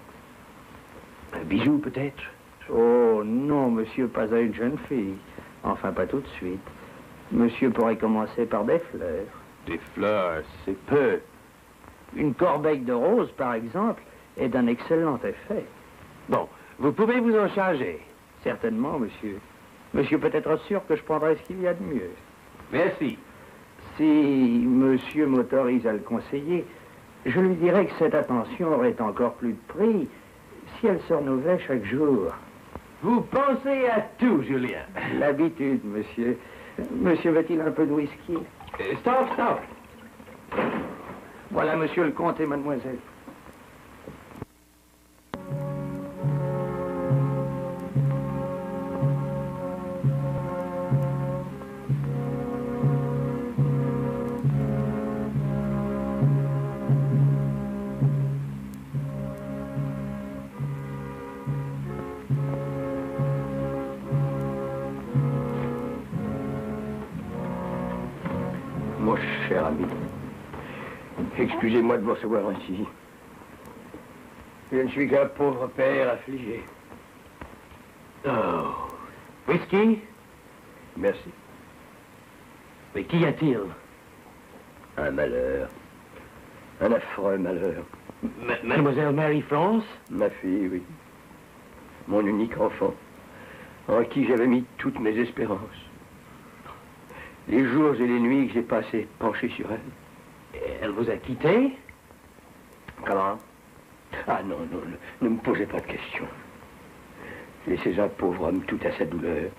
Un bijou, peut-être? Oh, non, monsieur, pas à une jeune fille. Enfin, pas tout de suite. Monsieur pourrait commencer par des fleurs. Des fleurs, c'est peu. Une corbeille de roses, par exemple, est d'un excellent effet. Bon, vous pouvez vous en charger. Certainement, monsieur. Monsieur peut être sûr que je prendrai ce qu'il y a de mieux. Merci. Si monsieur m'autorise à le conseiller, je lui dirais que cette attention aurait encore plus de prix si elle se renouvelait chaque jour. Vous pensez à tout, Julien. L'habitude, monsieur. Monsieur veut-il un peu de whisky? Stop, stop. Voilà monsieur le comte et mademoiselle. Mon cher ami, excusez-moi de vous recevoir ainsi. Je ne suis qu'un pauvre père affligé. Oh. Whisky? Merci. Mais qu'y a-t-il? Un malheur. Un affreux malheur. Mademoiselle Mary-France? Ma fille, oui. Mon unique enfant, en qui j'avais mis toutes mes espérances. Les jours et les nuits que j'ai passés penchés sur elle. Et elle vous a quitté? Comment? Ah non, non, ne me posez pas de questions. Laissez un pauvre homme tout à sa douleur.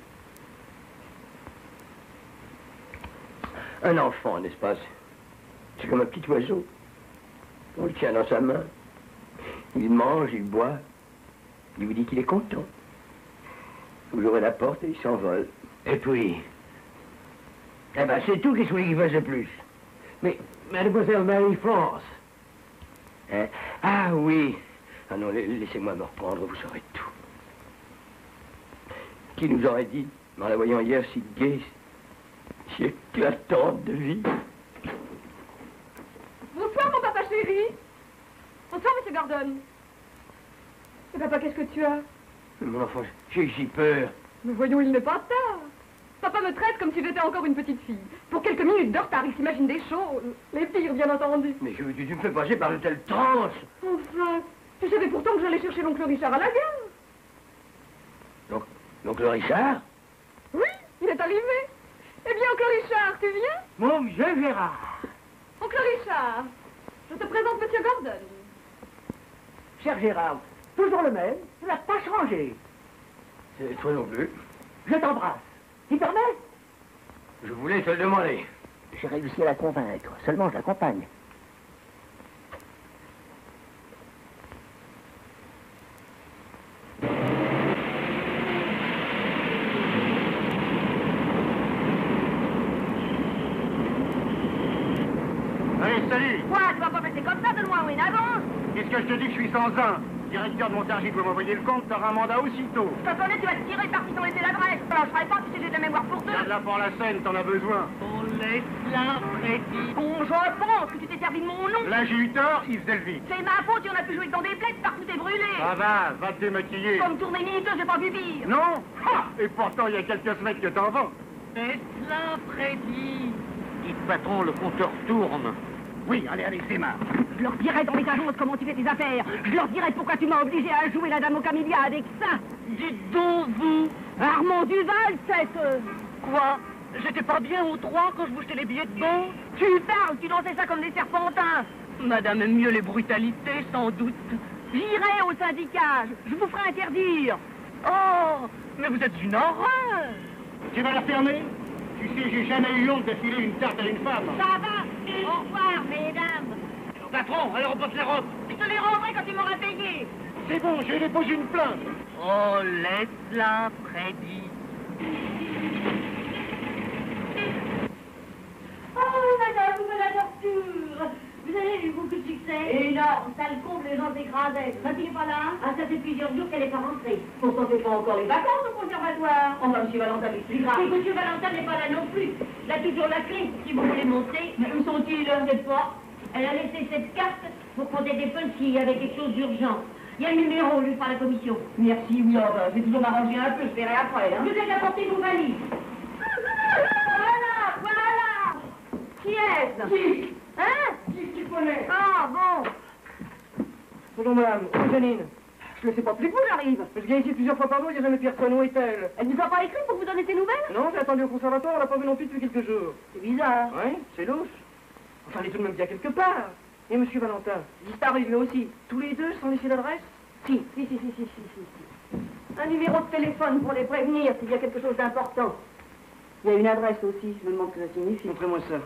Un enfant, n'est-ce pas? C'est comme un petit oiseau. On le tient dans sa main. Il mange, il boit. Il vous dit qu'il est content. Vous ouvrez la porte et il s'envole. Et puis? Eh ben, c'est tout, qu'est-ce qu'il fasse de plus? Mais, Mademoiselle Mary-France? Hein? Ah oui. Ah non, laissez-moi me reprendre, vous saurez tout. Qui nous aurait dit, en la voyant hier si gaie, si éclatante de vie? Bonsoir, mon papa chéri. Bonsoir, monsieur Gordon. Et papa, qu'est-ce que tu as? Mon enfant, j'ai peur. Mais voyons, il n'est pas tard. Papa me traite comme si j'étais encore une petite fille. Pour quelques minutes de retard, il s'imagine des choses. Les pires, bien entendu. Mais tu me fais passer par de telles transes. Enfin, tu savais pourtant que j'allais chercher l'oncle Richard à la gare. L'oncle Richard? Oui, il est arrivé. Eh bien, oncle Richard, tu viens? Mon vieux Gérard. Oncle Richard, je te présente monsieur Gordon. Cher Gérard, toujours le même, tu n'as pas changé. C'est toi non plus. Je t'embrasse. Tu permets? Je voulais te le demander. J'ai réussi à la convaincre, seulement je l'accompagne. Allez, salut! Quoi, tu vas pas passer comme ça de loin ou une avance? Qu'est-ce que je te dis que je suis sans un? Directeur de montargis doit m'envoyer le compte, t'auras un mandat aussitôt. Je t'attendais, tu vas te tirer par qui t'ont laissé l'adresse. Alors je ferai pas si j'ai de mémoire pour deux. Regarde là pour la scène, t'en as besoin. On laisse la Freddy. Bon, je pense que tu t'es servi de mon nom. Là, j'ai eu tort, il faisait le vide. C'est ma faute, tu en as pu jouer dans des plaies, partout t'es brûlé. Ça va te démaquiller. Comme tournée minute, j'ai pas vu pire. Non? Ha! Et pourtant, il y a quelques semaines que t'en vends. Laisse la Freddy. Dites patron, le compteur tourne. Oui, allez, démarre. Je leur dirai dans les agences comment tu fais tes affaires. Je leur dirai pourquoi tu m'as obligé à jouer la dame aux camélias avec ça. Dites donc, vous. Armand Duval, cette... Quoi? J'étais pas bien au 3 quand je vous jetais les billets de banque? Tu parles, tu lançais ça comme des serpentins. Madame aime mieux les brutalités, sans doute. J'irai au syndicat, je vous ferai interdire. Oh, mais vous êtes une horreur. Tu vas la fermer? Tu sais, j'ai jamais eu honte de filer une tarte à une femme. Ça va. Au revoir, mesdames. Patron, alors on porte les robes. Je te les rendrai quand tu m'auras payé. C'est bon, je vais déposer une plainte. Oh, laisse-la, Freddy. Oh, madame, vous me la torture. Vous avez eu beaucoup de succès. Énorme, ça le comble, les gens s'écrasaient. Fatih n'est pas là? Ah, ça fait plusieurs jours qu'elle n'est pas rentrée. Pourtant, c'est pas encore les vacances au conservatoire. Enfin, M. Valentin m'expliquera. Et M. Valentin n'est pas là non plus. Il a toujours la clé, si vous voulez monter. Mais où sont-ils? Je ne sais pas. Elle a laissé cette carte pour qu'on téléphone s'il y avait quelque chose d'urgent. Il y a le numéro, lui, par la commission. Merci, oui, enfin, je vais toujours m'arranger un peu, je verrai après, hein. Je vais apporter vos valises. Voilà, voilà. Qui est-ce? Qui? Hein? Qui tu connais? Ah, bon. Bonjour, madame. Oui, Janine. Je ne sais pas plus que vous, j'arrive. Je viens ici plusieurs fois par jour, il n'y a jamais personne. Où est-elle? Elle ne nous a pas écrit pour vous donner ses nouvelles? Non, j'ai attendu au conservatoire, on l'a pas vu non plus depuis quelques jours. C'est bizarre. Oui, c'est louche. Enfin, elle est tout de même bien quelque part. Et monsieur Valentin, disparu, mais aussi, tous les deux sans laisser l'adresse? Si. Un numéro de téléphone pour les prévenir s'il y a quelque chose d'important. Il y a une adresse aussi, je me demande ce que ça signifie. Montrez-moi ça.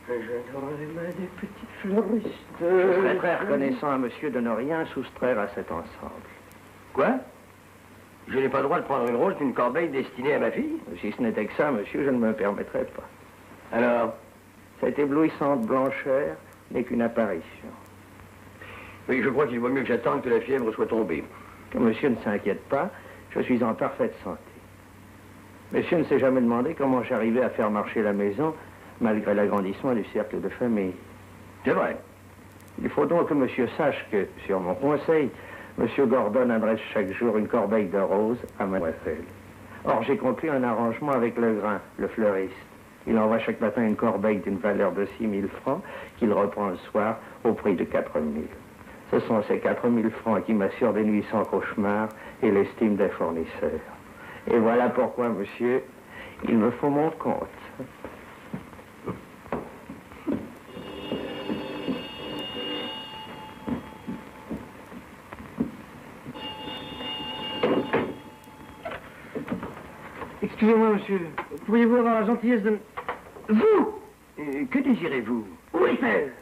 J'adorerais les mains des petites fleuristes. Je serais très reconnaissant à monsieur de ne rien soustraire à cet ensemble. Quoi? Je n'ai pas le droit de prendre une rose d'une corbeille destinée à ma fille? Si ce n'était que ça, monsieur, je ne me permettrais pas. Alors? Cette éblouissante blancheur n'est qu'une apparition. Oui, je crois qu'il vaut mieux que j'attende que la fièvre soit tombée. Que monsieur ne s'inquiète pas, je suis en parfaite santé. Monsieur ne s'est jamais demandé comment j'arrivais à faire marcher la maison malgré l'agrandissement du cercle de famille. C'est vrai. Il faut donc que monsieur sache que, sur mon conseil, monsieur Gordon adresse chaque jour une corbeille de roses à mademoiselle. Or, j'ai conclu un arrangement avec Legrain, le fleuriste. Il envoie chaque matin une corbeille d'une valeur de 6 000 francs qu'il reprend le soir au prix de 4 000. Ce sont ces 4 000 francs qui m'assurent des nuits sans cauchemar et l'estime des fournisseurs. Et voilà pourquoi, monsieur, il me faut mon compte. Excusez-moi, monsieur. Pourriez-vous avoir la gentillesse de... Vous! Que désirez-vous? Où est-elle?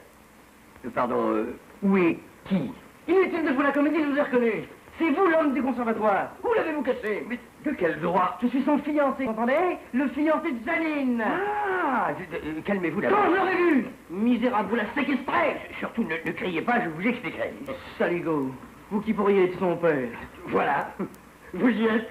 Pardon, où est qui? Inutile de jouer la comédie, je vous ai reconnu. C'est vous l'homme du conservatoire. Où l'avez-vous caché? Mais de quel droit? Je suis son fiancé, vous entendez? Le fiancé de Janine. Ah, calmez-vous d'abord. Quand je l'aurais vu! Misérable, vous la séquestrez! Surtout, ne criez pas, je vous expliquerai. Saligo, vous qui pourriez être son père. Voilà, vous y êtes.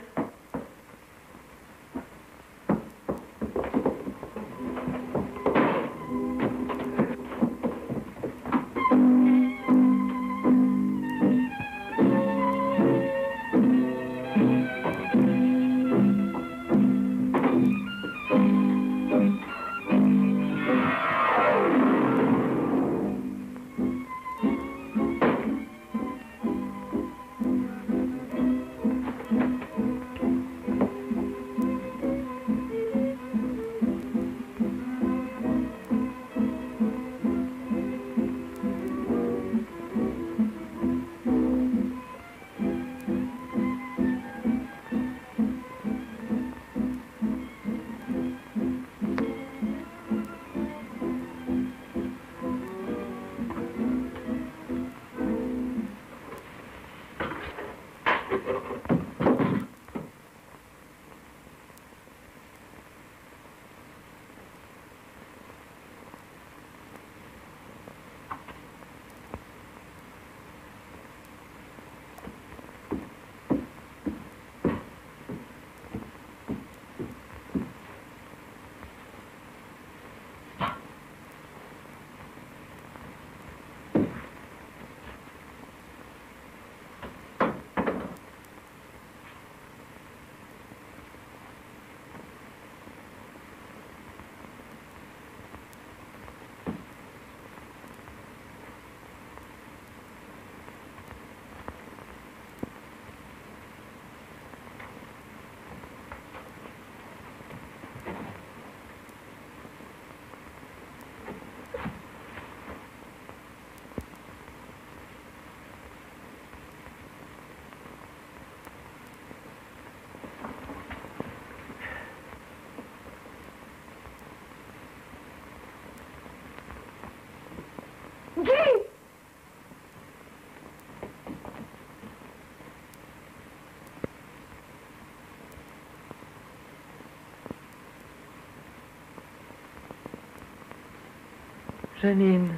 Janine.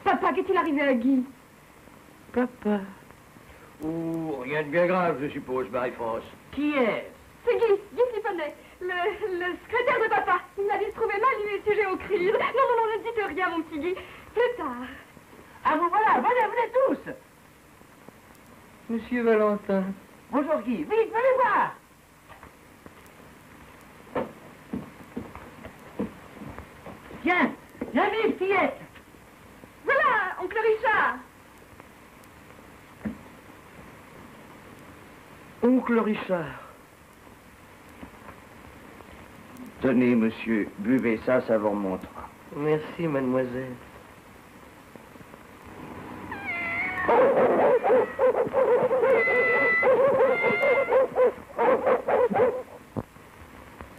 Papa, qu'est-il arrivé à Guy? Papa. Rien de bien grave, je suppose, Marie-France. Qui est? C'est Guy Simonet. Le secrétaire de papa. Il a dû se trouver mal, il est sujet aux crises. Non, ne dites rien, mon petit Guy. Plus tard. Ah, vous voilà, venez tous. Monsieur Valentin. Bonjour Guy, vite, venez voir. Tiens, viens, fillette. Voilà, oncle Richard. Oncle Richard. Tenez, monsieur, buvez ça, ça vous remontera. Merci, mademoiselle.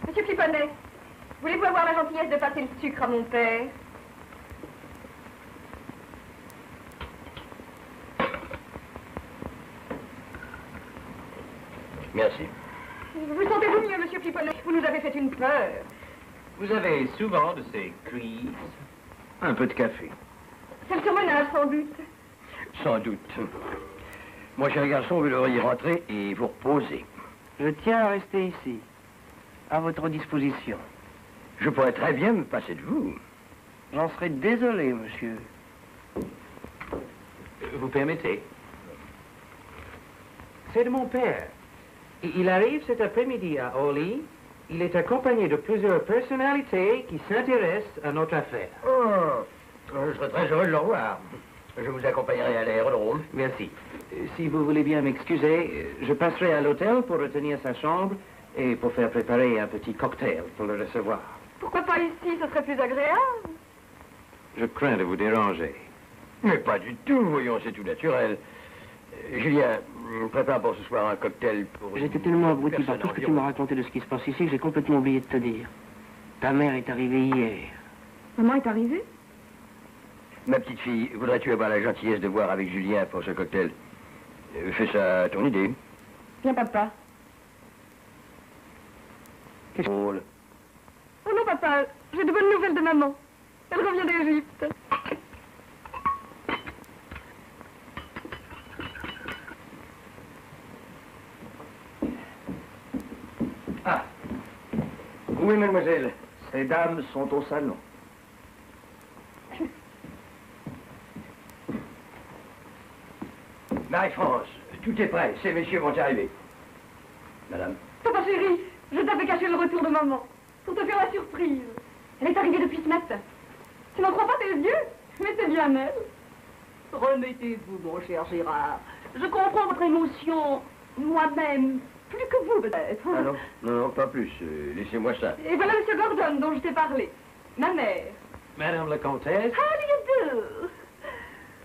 Monsieur Cliponnet, voulez-vous avoir la gentillesse de passer le sucre à mon père? Merci. Vous sentez-vous mieux, monsieur Cliponnet? Vous nous avez fait une peur. Vous avez souvent de ces crises? Un peu de café. C'est le surmenage, sans doute. Sans doute. Mon cher garçon, vous devriez rentrer et vous reposer. Je tiens à rester ici, à votre disposition. Je pourrais très bien me passer de vous. J'en serais désolé, monsieur. Vous permettez? C'est de mon père. Il arrive cet après-midi à Orly. Il est accompagné de plusieurs personnalités qui s'intéressent à notre affaire. Oh, je serais très heureux de le revoir. Je vous accompagnerai à l'aérodrome. Merci. Si vous voulez bien m'excuser, je passerai à l'hôtel pour retenir sa chambre et pour faire préparer un petit cocktail pour le recevoir. Pourquoi pas ici? Ce serait plus agréable. Je crains de vous déranger. Mais pas du tout, voyons, c'est tout naturel. Julien, prépare pour ce soir un cocktail pour... J'étais tellement abruti par tout ce que tu m'as raconté de ce qui se passe ici que j'ai complètement oublié de te dire. Ta mère est arrivée hier. Maman est arrivée? Ma petite fille, voudrais-tu avoir la gentillesse de boire avec Julien pour ce cocktail? Fais ça à ton idée. Viens, papa. Qu'est-ce que... Oh non, papa, j'ai de bonnes nouvelles de maman. Elle revient d'Égypte. Ah. Oui, mademoiselle. Ces dames sont au salon. Marie-France, tout est prêt. Ces messieurs vont y arriver. Madame. Papa chéri, je t'avais caché le retour de maman pour te faire la surprise. Elle est arrivée depuis ce matin. Tu n'en crois pas tes yeux? Mais c'est bien elle. Remettez-vous, mon cher Gérard. Je comprends votre émotion, moi-même, plus que vous peut-être. Ah non, non, pas plus. Laissez-moi ça. Et voilà M. Gordon dont je t'ai parlé. Ma mère. Madame la comtesse? How do you do?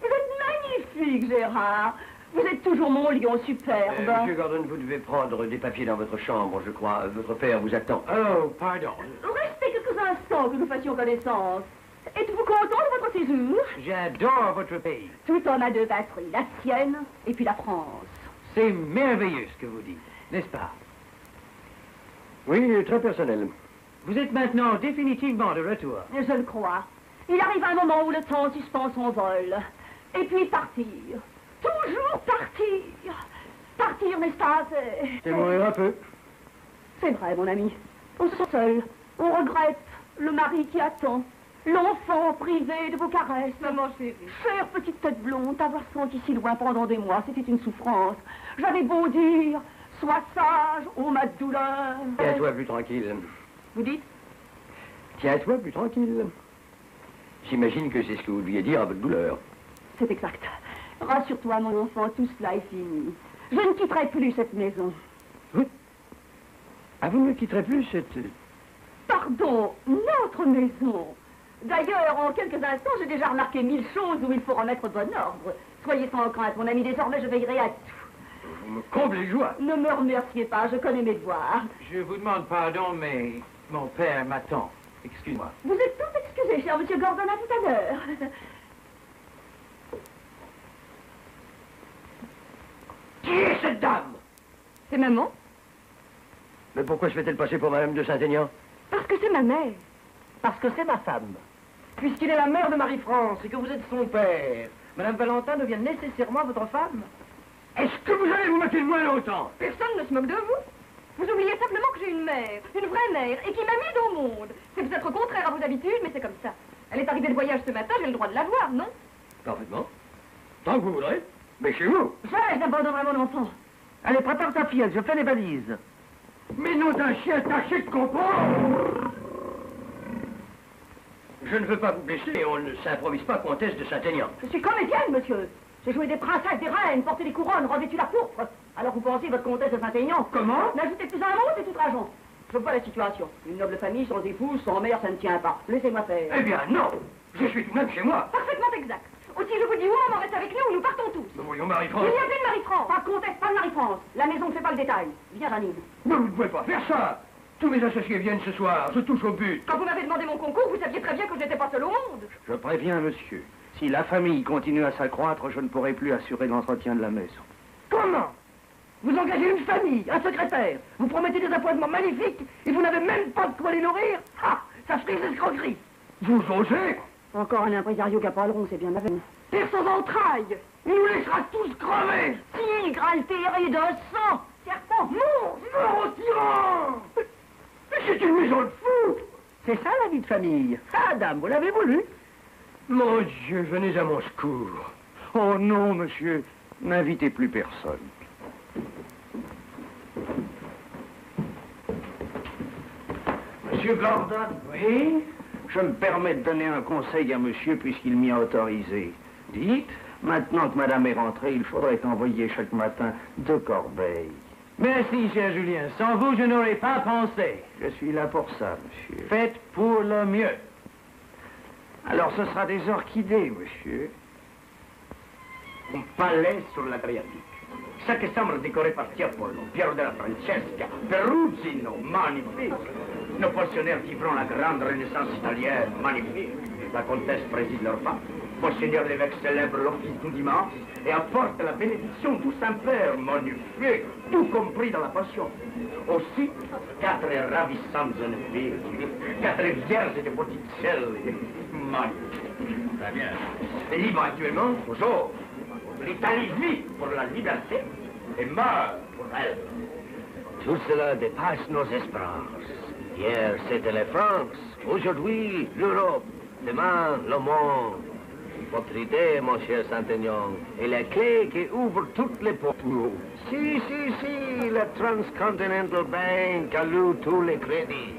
Vous êtes magnifique, Gérard. Vous êtes toujours mon lion superbe. Monsieur Gordon, vous devez prendre des papiers dans votre chambre, je crois. Votre père vous attend. Oh, pardon. Restez quelques instants que nous fassions connaissance. Êtes-vous content de votre séjour? J'adore votre pays. Tout en a deux patries, la sienne et puis la France. C'est merveilleux ce que vous dites, n'est-ce pas? Oui, très personnel. Vous êtes maintenant définitivement de retour. Je le crois. Il arrive un moment où le temps suspend son vol. Et puis partir. Toujours partir. Partir, n'est-ce pas? C'est mourir un peu. C'est vrai, mon ami. On se sent seul. On regrette le mari qui attend. L'enfant privé de vos caresses. Maman chérie. Chère petite tête blonde, t'avoir senti si loin pendant des mois, c'était une souffrance. J'avais beau dire, sois sage, ô ma douleur. Tiens-toi plus tranquille. Vous dites? Tiens-toi plus tranquille. J'imagine que c'est ce que vous deviez dire à votre douleur. C'est exact. Rassure-toi, mon enfant, tout cela est fini. Je ne quitterai plus cette maison. Ah, vous ne quitterez plus cette... Pardon, notre maison. D'ailleurs, en quelques instants, j'ai déjà remarqué 1000 choses où il faut remettre bon ordre. Soyez sans crainte, mon ami, désormais je veillerai à tout. Vous me comblez de joie. Ne me remerciez pas, je connais mes devoirs. Je vous demande pardon, mais mon père m'attend. Excuse-moi. Vous êtes tout excusé, cher monsieur Gordon, à tout à l'heure. Qui est cette dame? C'est maman? Mais pourquoi se fait-elle passer pour Madame de Saint-Aignan? Parce que c'est ma mère. Parce que c'est ma femme. Puisqu'il est la mère de Marie-France et que vous êtes son père, Madame Valentin devient nécessairement votre femme. Est-ce que vous allez vous moquer de moi longtemps? Personne ne se moque de vous. Vous oubliez simplement que j'ai une mère, une vraie mère, et qui m'a mise au monde. C'est peut-être contraire à vos habitudes, mais c'est comme ça. Elle est arrivée de voyage ce matin, j'ai le droit de la voir, non? Parfaitement. Tant que vous voudrez. Mais chez vous. Je n'abandonnerai mon enfant. Allez, prépare ta fillette, je fais les valises. Mais nom d'un chien, tâchez de comprendre. Je ne veux pas vous blesser, et on ne s'improvise pas comtesse de Saint-Aignan. Je suis comédienne, monsieur. J'ai joué des princesses, des reines, porté des couronnes, revêtu la pourpre. Alors vous pensez, votre comtesse de Saint-Aignan? Comment? N'ajoutez plus un mot, c'est outrageant. Je vois la situation. Une noble famille, sans épouse, sans mère, ça ne tient pas. Laissez-moi faire. Eh bien, non. Je suis tout de même chez moi. Parfaitement exact. Aussi, je vous dis, ou maman reste avec nous, ou nous partons tous. Nous voyons Marie-France. Il n'y a plus de Marie-France. Pas de comtesse, pas de Marie-France. La maison ne fait pas le détail. Viens, Janine. Mais vous ne pouvez pas faire ça. Tous mes associés viennent ce soir, je touche au but. Quand vous m'avez demandé mon concours, vous saviez très bien que je n'étais pas seule au monde. Je préviens, monsieur. Si la famille continue à s'accroître, je ne pourrai plus assurer l'entretien de la maison. Comment? Vous engagez une famille, un secrétaire. Vous promettez des appointements magnifiques et vous n'avez même pas de quoi les nourrir. Ah, ça frise l'escroquerie. Vous osez? Encore un impresario qui a pas le rond, c'est bien ma veine. Tire sans entrailles. Il nous laissera tous crever. Tigre altéré de sang. Serpent, mort au tyran. Mais c'est une maison de fous. C'est ça la vie de famille. Ah, dame, vous l'avez voulu. Mon Dieu, venez à mon secours. Oh non, monsieur. N'invitez plus personne. Monsieur Gordon, oui? Je me permets de donner un conseil à monsieur puisqu'il m'y a autorisé. Dites, maintenant que madame est rentrée, il faudrait envoyer chaque matin 2 corbeilles. Merci, cher Julien. Sans vous, je n'aurais pas pensé. Je suis là pour ça, monsieur. Faites pour le mieux. Alors, ce sera des orchidées, monsieur. Un palais sur l'Adriatique. 7 chambres décorées par Tiepolo, Piero della Francesca, Perugino, magnifique. Nos pensionnaires vivront la grande renaissance italienne, magnifique. La comtesse préside leur pape. Monseigneur l'évêque célèbre l'office du dimanche et apporte la bénédiction du Saint-Père, magnifique, tout compris dans la passion. Aussi, 4 ravissantes jeunes filles, 4 vierges de Botticelli, magnifique. Très bien. Et libre actuellement, toujours. L'Italie vit pour la liberté et meurt pour elle. Tout cela dépasse nos espérances. Hier, c'était la France. Aujourd'hui, l'Europe. Demain, le monde. Votre idée, mon cher Saint-Aignan, est la clé qui ouvre toutes les portes. Si, la Transcontinental Bank alloue tous les crédits.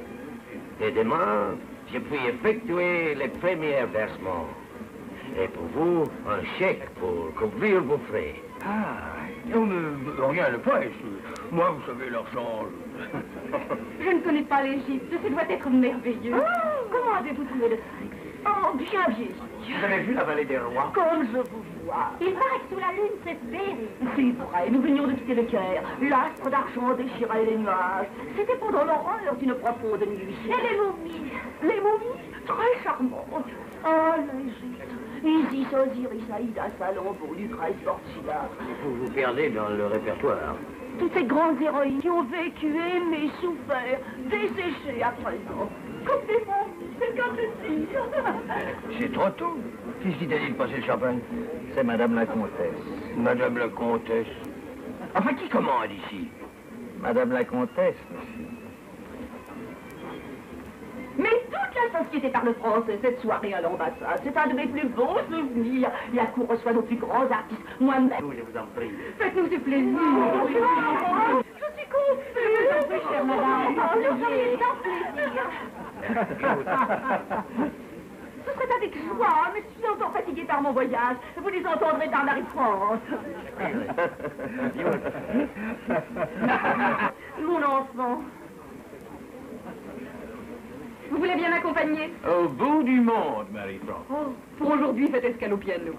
Et demain, je puis effectuer les premiers versements. Et pour vous, un chèque pour couvrir vos frais. Ah, non, mais rien ne presse. Moi, vous savez, l'argent... Je ne connais pas l'Égypte, ce doit être merveilleux. Oh, comment avez-vous trouvé le Sphinx? Oh, bien vieilli. Vous avez vu la vallée des rois? Comme je vous vois. Il paraît que sous la lune, c'est féerique. C'est vrai, nous venions de quitter le Caire. L'astre d'argent déchirait les nuages. C'était pendant l'horreur d'une profonde nuit. Et les momies? Les momies? Très charmantes. Oh, l'Égypte. Isis, Osiris, Aïda, Salammbô, Lucrèce, Portia. Vous vous perdez dans le répertoire. Toutes ces grandes héroïnes qui ont vécu, aimé, souffert, desséché à présent. Comme des momies, c'est comme le cire. C'est trop tôt. Qui se dit de passer le champagne? C'est madame la comtesse. Madame la comtesse. Enfin, qui commande ici? Madame la comtesse, monsieur. Mais toute la société parle français, cette soirée à l'ambassade, c'est un de mes plus beaux souvenirs. La cour reçoit nos plus grands artistes, moi-même. Oui, je vous en prie. Faites-nous du plaisir. Je suis confuse. Oui, chère madame. Nous serions sans plaisir. Ce serait avec joie, mais je suis encore fatiguée par mon voyage. Vous les entendrez dans Marie-France. Mon enfant. Vous voulez bien m'accompagner? Au bout du monde, Marie-France. Oh, pour aujourd'hui, faites escale au piano.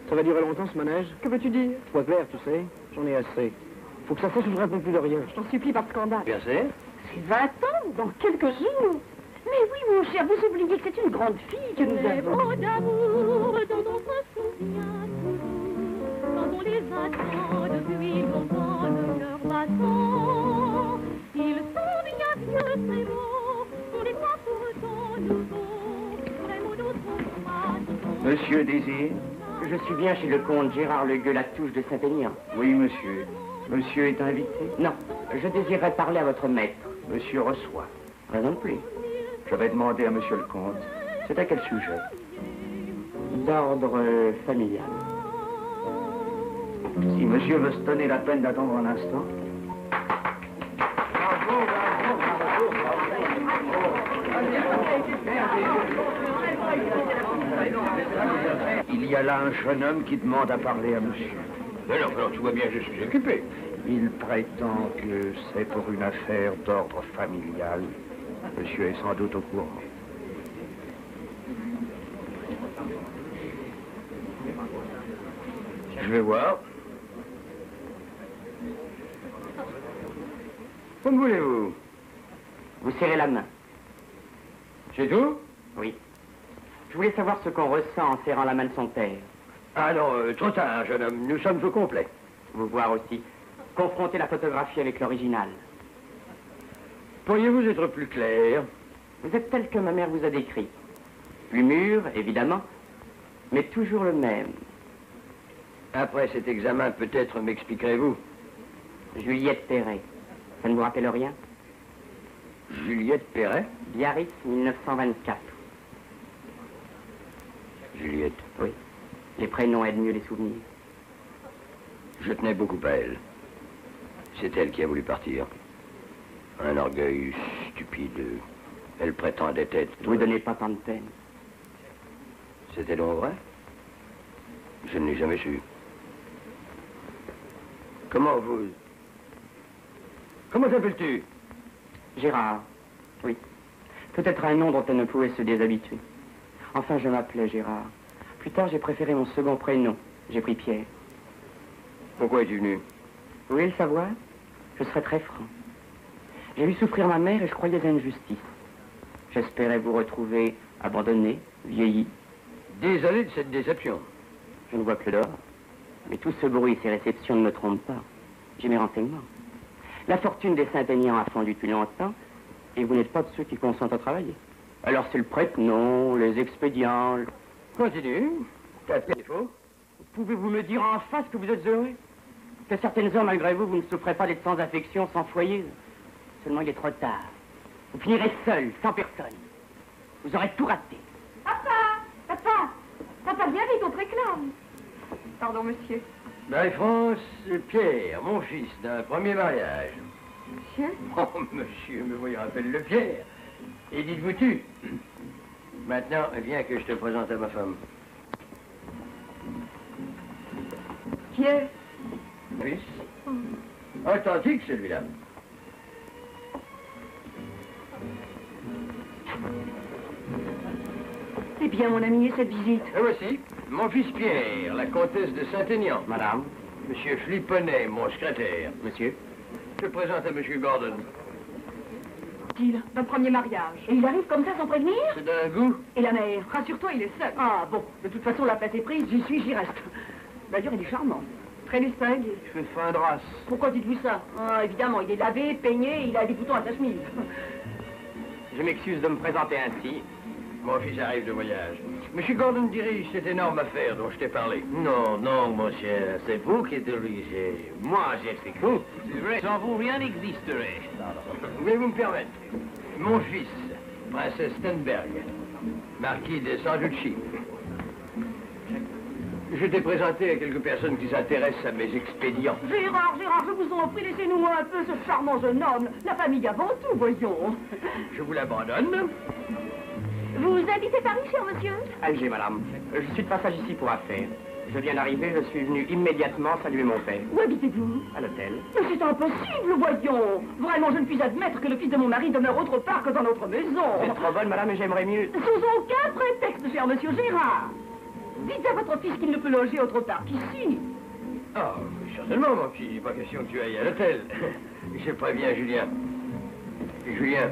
Ça va durer longtemps, ce manège? Que veux-tu dire? Sois clair, tu sais. J'en ai assez. Faut que ça cesse ou je réponds plus de rien. Je t'en supplie par scandale. Bien sûr. C'est 20 ans, dans quelques jours. Mais oui, mon cher, vous oubliez que c'est une grande fille que nous avons. Les mots d'amour dont on se souvient toujours, quand on les attend depuis longtemps de cœur battant. Ils sont bien vieux, ces mots, on les croit pourtant nouveaux, vrais mots d'autrefois. Monsieur Désir, je suis bien chez le comte Gérard Le Gueux, la touche de Saint-Aignan. Oui, monsieur. Monsieur est invité? Non, je désirerais parler à votre maître. Monsieur reçoit. Raison de plus. Je vais demander à monsieur le comte. C'est à quel sujet? D'ordre familial. Si monsieur veut se donner la peine d'attendre un instant. Il y a là un jeune homme qui demande à parler à monsieur. Mais non, tu vois bien, je suis occupé. Il prétend que c'est pour une affaire d'ordre familial. Monsieur est sans doute au courant. Je vais voir. Comme voulez-vous. Vous serrez la main. C'est tout? Oui. Je voulais savoir ce qu'on ressent en serrant la main de son père. Ah non, trop tard, jeune homme. Nous sommes au complet. Vous voir aussi. Confronter la photographie avec l'original. Pourriez-vous être plus clair? Vous êtes tel que ma mère vous a décrit. Plus mûr, évidemment, mais toujours le même. Après cet examen, peut-être m'expliquerez-vous. Juliette Perret. Ça ne vous rappelle rien? Juliette Perret? Biarritz, 1924. Juliette. Oui. Les prénoms aident mieux les souvenirs. Je tenais beaucoup à elle. C'est elle qui a voulu partir. Un orgueil stupide. Elle prétendait être... Vous donnez pas tant de peine. C'était donc vrai? Je ne l'ai jamais su. Comment t'appelles-tu? Gérard. Oui. Peut-être un nom dont elle ne pouvait se déshabituer. Enfin, je m'appelais Gérard. Plus tard, j'ai préféré mon second prénom. J'ai pris Pierre. Pourquoi es-tu venu? Vous voulez le savoir? Je serai très franc. J'ai vu souffrir ma mère et je croyais à une justice. J'espérais vous retrouver abandonné, vieilli. Désolé de cette déception. Je ne vois que l'or. Mais tout ce bruit, ces réceptions ne me trompent pas. J'ai mes renseignements. La fortune des Saint-Aignan a fondu depuis longtemps et vous n'êtes pas de ceux qui consentent à travailler. Alors c'est le prêtre, non, les expédients... Continue. T'as fait défaut. Pouvez-vous me dire en face que vous êtes heureux? Que certaines heures, malgré vous, vous ne souffrez pas d'être sans affection, sans foyer? Seulement, il est trop tard. Vous finirez seul, sans personne. Vous aurez tout raté. Papa, viens vite, on te réclame. Pardon, monsieur. Marie-France, Pierre, mon fils, d'un premier mariage. Monsieur? Oh, monsieur, me voyons appelle le Pierre. Et dites-vous tu. Maintenant, viens que je te présente à ma femme. Pierre? Fils. Authentique, celui-là. Eh bien, mon ami, et cette visite? Et voici, mon fils Pierre, la comtesse de Saint-Aignan. Madame. Monsieur Flipponnet, mon secrétaire. Monsieur. Je présente à monsieur Gordon. D'un premier mariage. Et il arrive comme ça sans prévenir? C'est d'un goût. Et la mère? Rassure-toi, il est seul. Ah, bon. De toute façon, la place est prise, j'y suis, j'y reste. D'ailleurs, il est charmant. Très distingué. Il fait fin de race. Pourquoi dites-vous ça? Ah, évidemment, il est lavé, peigné, il a des boutons à sa chemise. Je m'excuse de me présenter ainsi. Mon fils arrive de voyage. Monsieur Gordon dirige cette énorme affaire dont je t'ai parlé. Non, non, mon cher, c'est vous qui dirigez. Moi, j'exécute. C'est vrai. Sans vous, rien n'existerait. Voulez-vous me permettre? Mon fils, princesse Stenberg, marquis de Sanducci. Je t'ai présenté à quelques personnes qui s'intéressent à mes expédients. Gérard, je vous en prie, laissez-nous un peu ce charmant jeune homme. La famille avant tout, voyons. Je vous l'abandonne. Vous habitez Paris, cher monsieur? Alger, madame. Je suis de passage ici pour affaires. Je viens d'arriver, je suis venu immédiatement saluer mon père. Où habitez-vous? À l'hôtel. Mais c'est impossible, voyons. Vraiment, je ne puis admettre que le fils de mon mari demeure autre part que dans notre maison. Vous êtes trop bonne, madame, et j'aimerais mieux... Sous aucun prétexte, cher monsieur Gérard. Dites à votre fils qu'il ne peut loger autre part qu'ici. Ah, certainement, mon petit. Pas question que tu ailles à l'hôtel. Je préviens Julien. Julien,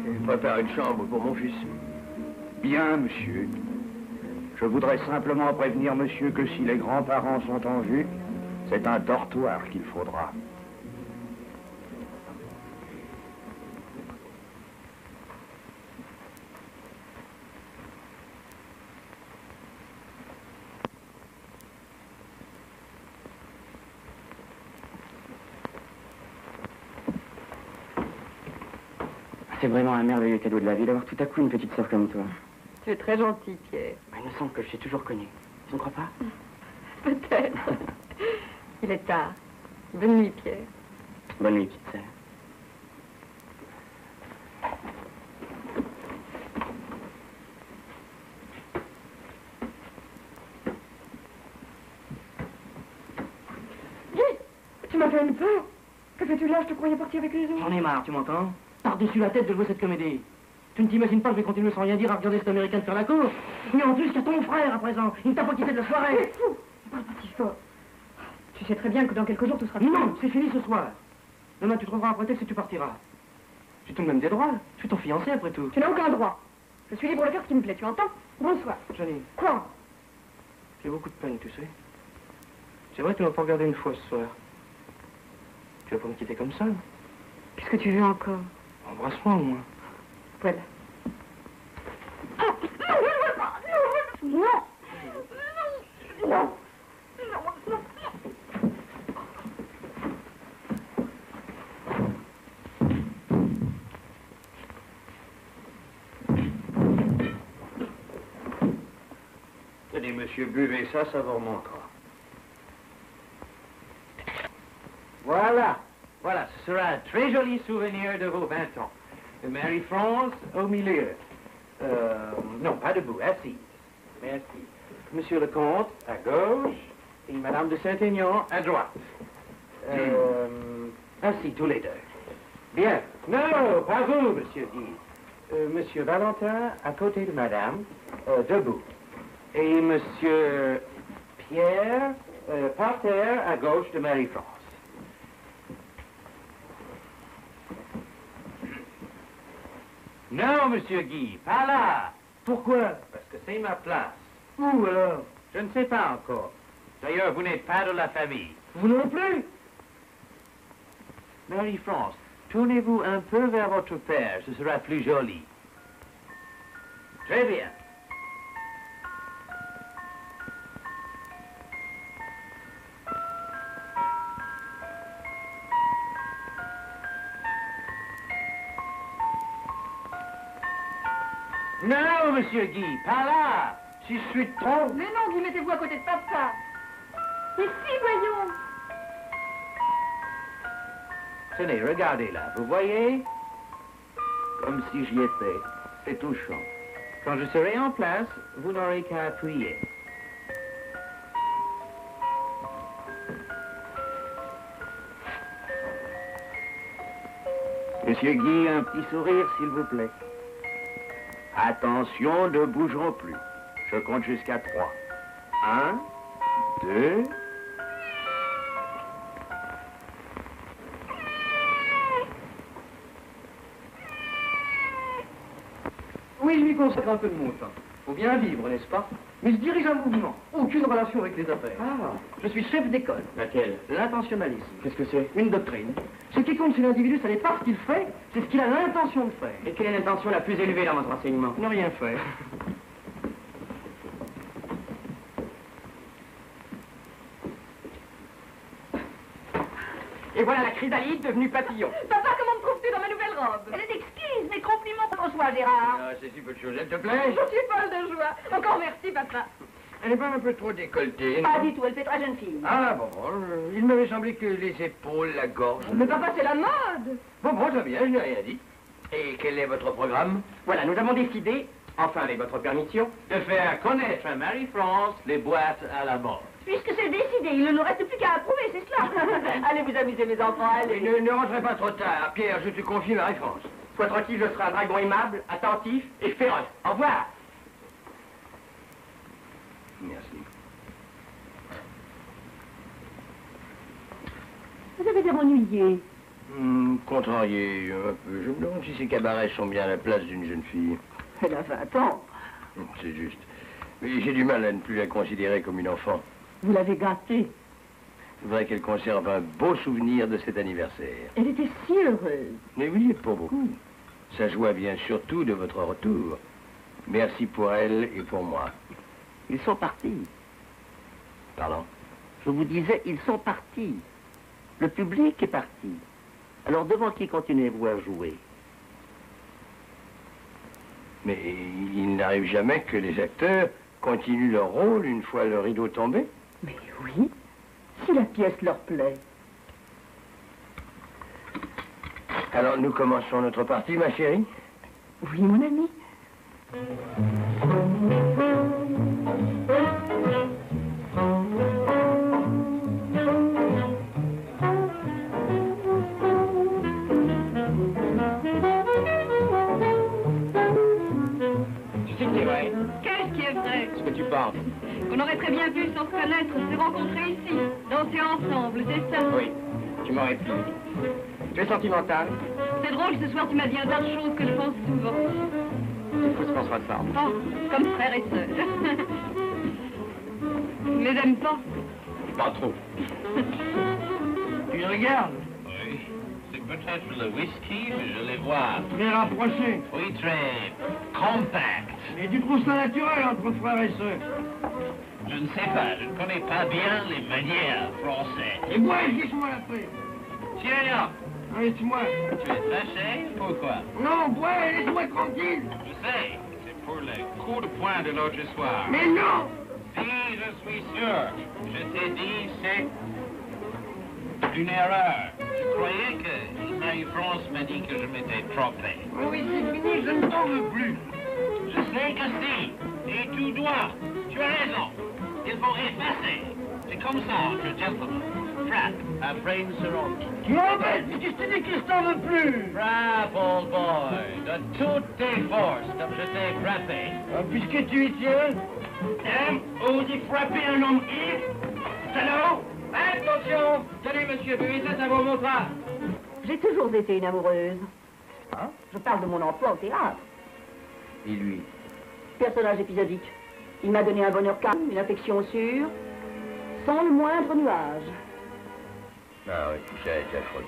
je prépare une chambre pour mon fils. Bien, monsieur. Je voudrais simplement prévenir monsieur que si les grands-parents sont en vue, c'est un dortoir qu'il faudra. C'est vraiment un merveilleux cadeau de la vie d'avoir tout à coup une petite sœur comme toi. Tu es très gentil, Pierre. Il me semble que je t'ai toujours connu. Tu ne crois pas? Peut-être. Il est tard. Bonne nuit, Pierre. Bonne nuit, petite sœur. Tu m'as fait une peur. Que fais-tu là? Je te croyais partir avec les autres. J'en ai marre, tu m'entends? Par-dessus la tête de jouer cette comédie. Tu ne t'imagines pas que je vais continuer sans rien dire à regarder cette américaine faire la course? Mais en plus, il y a ton frère à présent. Il ne t'a pas quitté de la soirée. C'est fou. Parle pas si fort. Tu sais très bien que dans quelques jours, tu seras... Non, c'est fini ce soir. Demain, tu trouveras un prétexte et tu partiras. J'ai tout de même des droits. Je suis ton fiancé, après tout. Tu n'as aucun droit. Je suis libre de faire ce qui me plaît, tu entends? Bonsoir. Johnny. Quoi? J'ai beaucoup de peine, tu sais. C'est vrai que tu m'as pas regardé une fois ce soir. Tu vas pas me quitter comme ça? Qu'est-ce que tu veux encore? Embrasse-moi, au moins. Voilà. Ah, non, je ne veux pas. Non. Non. Non. Non. Tenez, monsieur, buvez ça, ça vous remontera. Voilà, voilà, ce sera un très joli souvenir de vos 20 ans. Et Mary France au milieu. Non, pas debout, assise. Merci. Monsieur le comte à gauche et Madame de Saint-Aignan à droite. Assis tous les deux. Bien. Non, pas vous, monsieur Guy. Monsieur Valentin à côté de Madame, debout. Et Monsieur Pierre par terre à gauche de Mary France. Non, monsieur Guy, pas là. Pourquoi? Parce que c'est ma place. Où alors? Je ne sais pas encore. D'ailleurs, vous n'êtes pas de la famille. Vous non plus? Mary France, tournez-vous un peu vers votre père, ce sera plus joli. Très bien. Non, monsieur Guy, pas là. Si je suis trop... Mais non, Guy, mettez-vous à côté de papa. Ici, voyons. Tenez, regardez là, vous voyez? Comme si j'y étais. C'est touchant. Quand je serai en place, vous n'aurez qu'à appuyer. Monsieur Guy, un petit sourire, s'il vous plaît. Attention, ne bougerons plus. Je compte jusqu'à 3. 1, 2... Oui, je lui consacre un peu de mon temps. Faut bien vivre, n'est-ce pas? Mais je dirige un mouvement. Aucune relation avec les affaires. Ah. Je suis chef d'école. Laquelle? L'intentionnalisme. Qu'est-ce que c'est? Une doctrine. Ce qui compte chez l'individu, ce n'est pas ce qu'il fait, c'est ce qu'il a l'intention de faire. Et quelle est l'intention la plus élevée dans votre enseignement? Ne rien faire. Et voilà la chrysalide devenue papillon. Papa, comment me trouves-tu dans ma nouvelle robe? Elle est exquise, mes compliments pour toi, Gérard. Ah, c'est si peu de choses, elle te plaît? Je suis folle de joie. Encore merci, papa. Elle n'est pas un peu trop décolletée, non? Pas du tout, elle fait très jeune fille. Ah, bon, il m'avait semblé que les épaules, la gorge... Mais papa, c'est la mode. Bon, très bien, je n'ai rien dit. Et quel est votre programme? Voilà, nous avons décidé, enfin avec votre permission, De faire connaître à Mary France les boîtes à la mode. Puisque c'est décidé, il ne nous reste plus qu'à approuver, c'est cela. Allez vous amuser, mes enfants, allez. Et ne rentrez pas trop tard. Pierre, je te confie Marie-France. sois tranquille, je serai un dragon aimable, attentif et féroce. Au revoir. Merci. Vous avez l'air ennuyé. Contrarié un peu. Je me demande si ces cabarets sont bien à la place d'une jeune fille. Elle a 20 ans. C'est juste. Mais j'ai du mal à ne plus la considérer comme une enfant. Vous l'avez gâtée. Je voudrais qu'elle conserve un beau souvenir de cet anniversaire. Elle était si heureuse. Mais oui, pour beaucoup. Sa joie vient surtout de votre retour. Merci pour elle et pour moi. Ils sont partis. Pardon? Je vous disais, ils sont partis. Le public est parti. Alors devant qui continuez-vous à jouer? Mais il n'arrive jamais que les acteurs continuent leur rôle une fois le rideau tombé. Mais oui, si la pièce leur plaît. Alors nous commençons notre partie, ma chérie? Oui, mon ami. Qu'est-ce qui est vrai? Ce que tu penses. On aurait très bien pu s'en reconnaître, se rencontrer ici, danser ensemble, c'est ça? Oui, tu m'aurais plu. Tu es sentimental? C'est drôle, ce soir tu m'as dit un tas de choses que je pense souvent. Il faut se penser ensemble. Oh, comme frère et sœur. Mais j'aime pas. Pas trop. Tu regardes? Oui, c'est peut-être le whisky, mais je les vois. Très rapproché. Oui, très compact. Mais tu trouves ça naturel entre frères et sœurs? Je ne sais pas, je ne connais pas bien les manières françaises. Et moi, laisse-moi la paix. Tiens, Laisse-moi. tu es fâché? Pourquoi? Non, bois, laisse-moi tranquille. Je sais, c'est pour le coup de poing de l'autre soir. Mais non! Si, je suis sûr. Je t'ai dit, c'est une erreur. Je croyais que Marie-France m'a dit que je m'étais trompé. Oui, c'est fini, je ne t'en veux plus. Je sais que si. Et tu dois. Tu as raison. Il faut effacer. C'est comme ça entre gentlemen. Frappe après une sororité. Tu m'embêtes, mais qu'est-ce que tu dis que je t'en veux plus? Frappe, old boy. De toutes tes forces, comme je t'ai frappé. Puisque tu y tiens, osez frapper un homme ivre? Salaud! Attention! Tenez, monsieur, buvez ça vous montrera. J'ai toujours été une amoureuse. Hein? Je parle de mon emploi au théâtre. Et lui? Personnage épisodique. Il m'a donné un bonheur calme, une affection sûre, sans le moindre nuage. Ah oui, tout ça est affreux.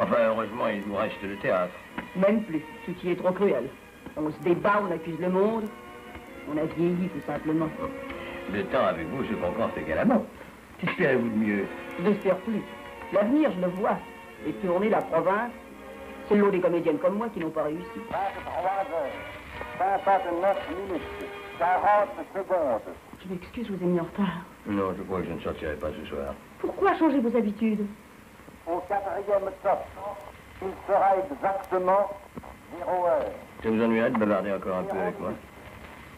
Enfin, heureusement, il nous reste le théâtre. Même plus. Tout y est trop cruel. On se débat, on accuse le monde. On a vieilli, tout simplement. Le temps avec vous se comporte également. Qu'espérez-vous de mieux? Je n'espère plus. L'avenir, je le vois. Et tourner la province, c'est le lot des comédiennes comme moi qui n'ont pas réussi. 59 minutes, 40 secondes. Je m'excuse, je vous ai mis en retard. Non, je crois que je ne sortirai pas ce soir. Pourquoi changer vos habitudes? Au 4e top, il sera exactement 0 heure. Ça vous ennuierait de bavarder encore un peu avec moi?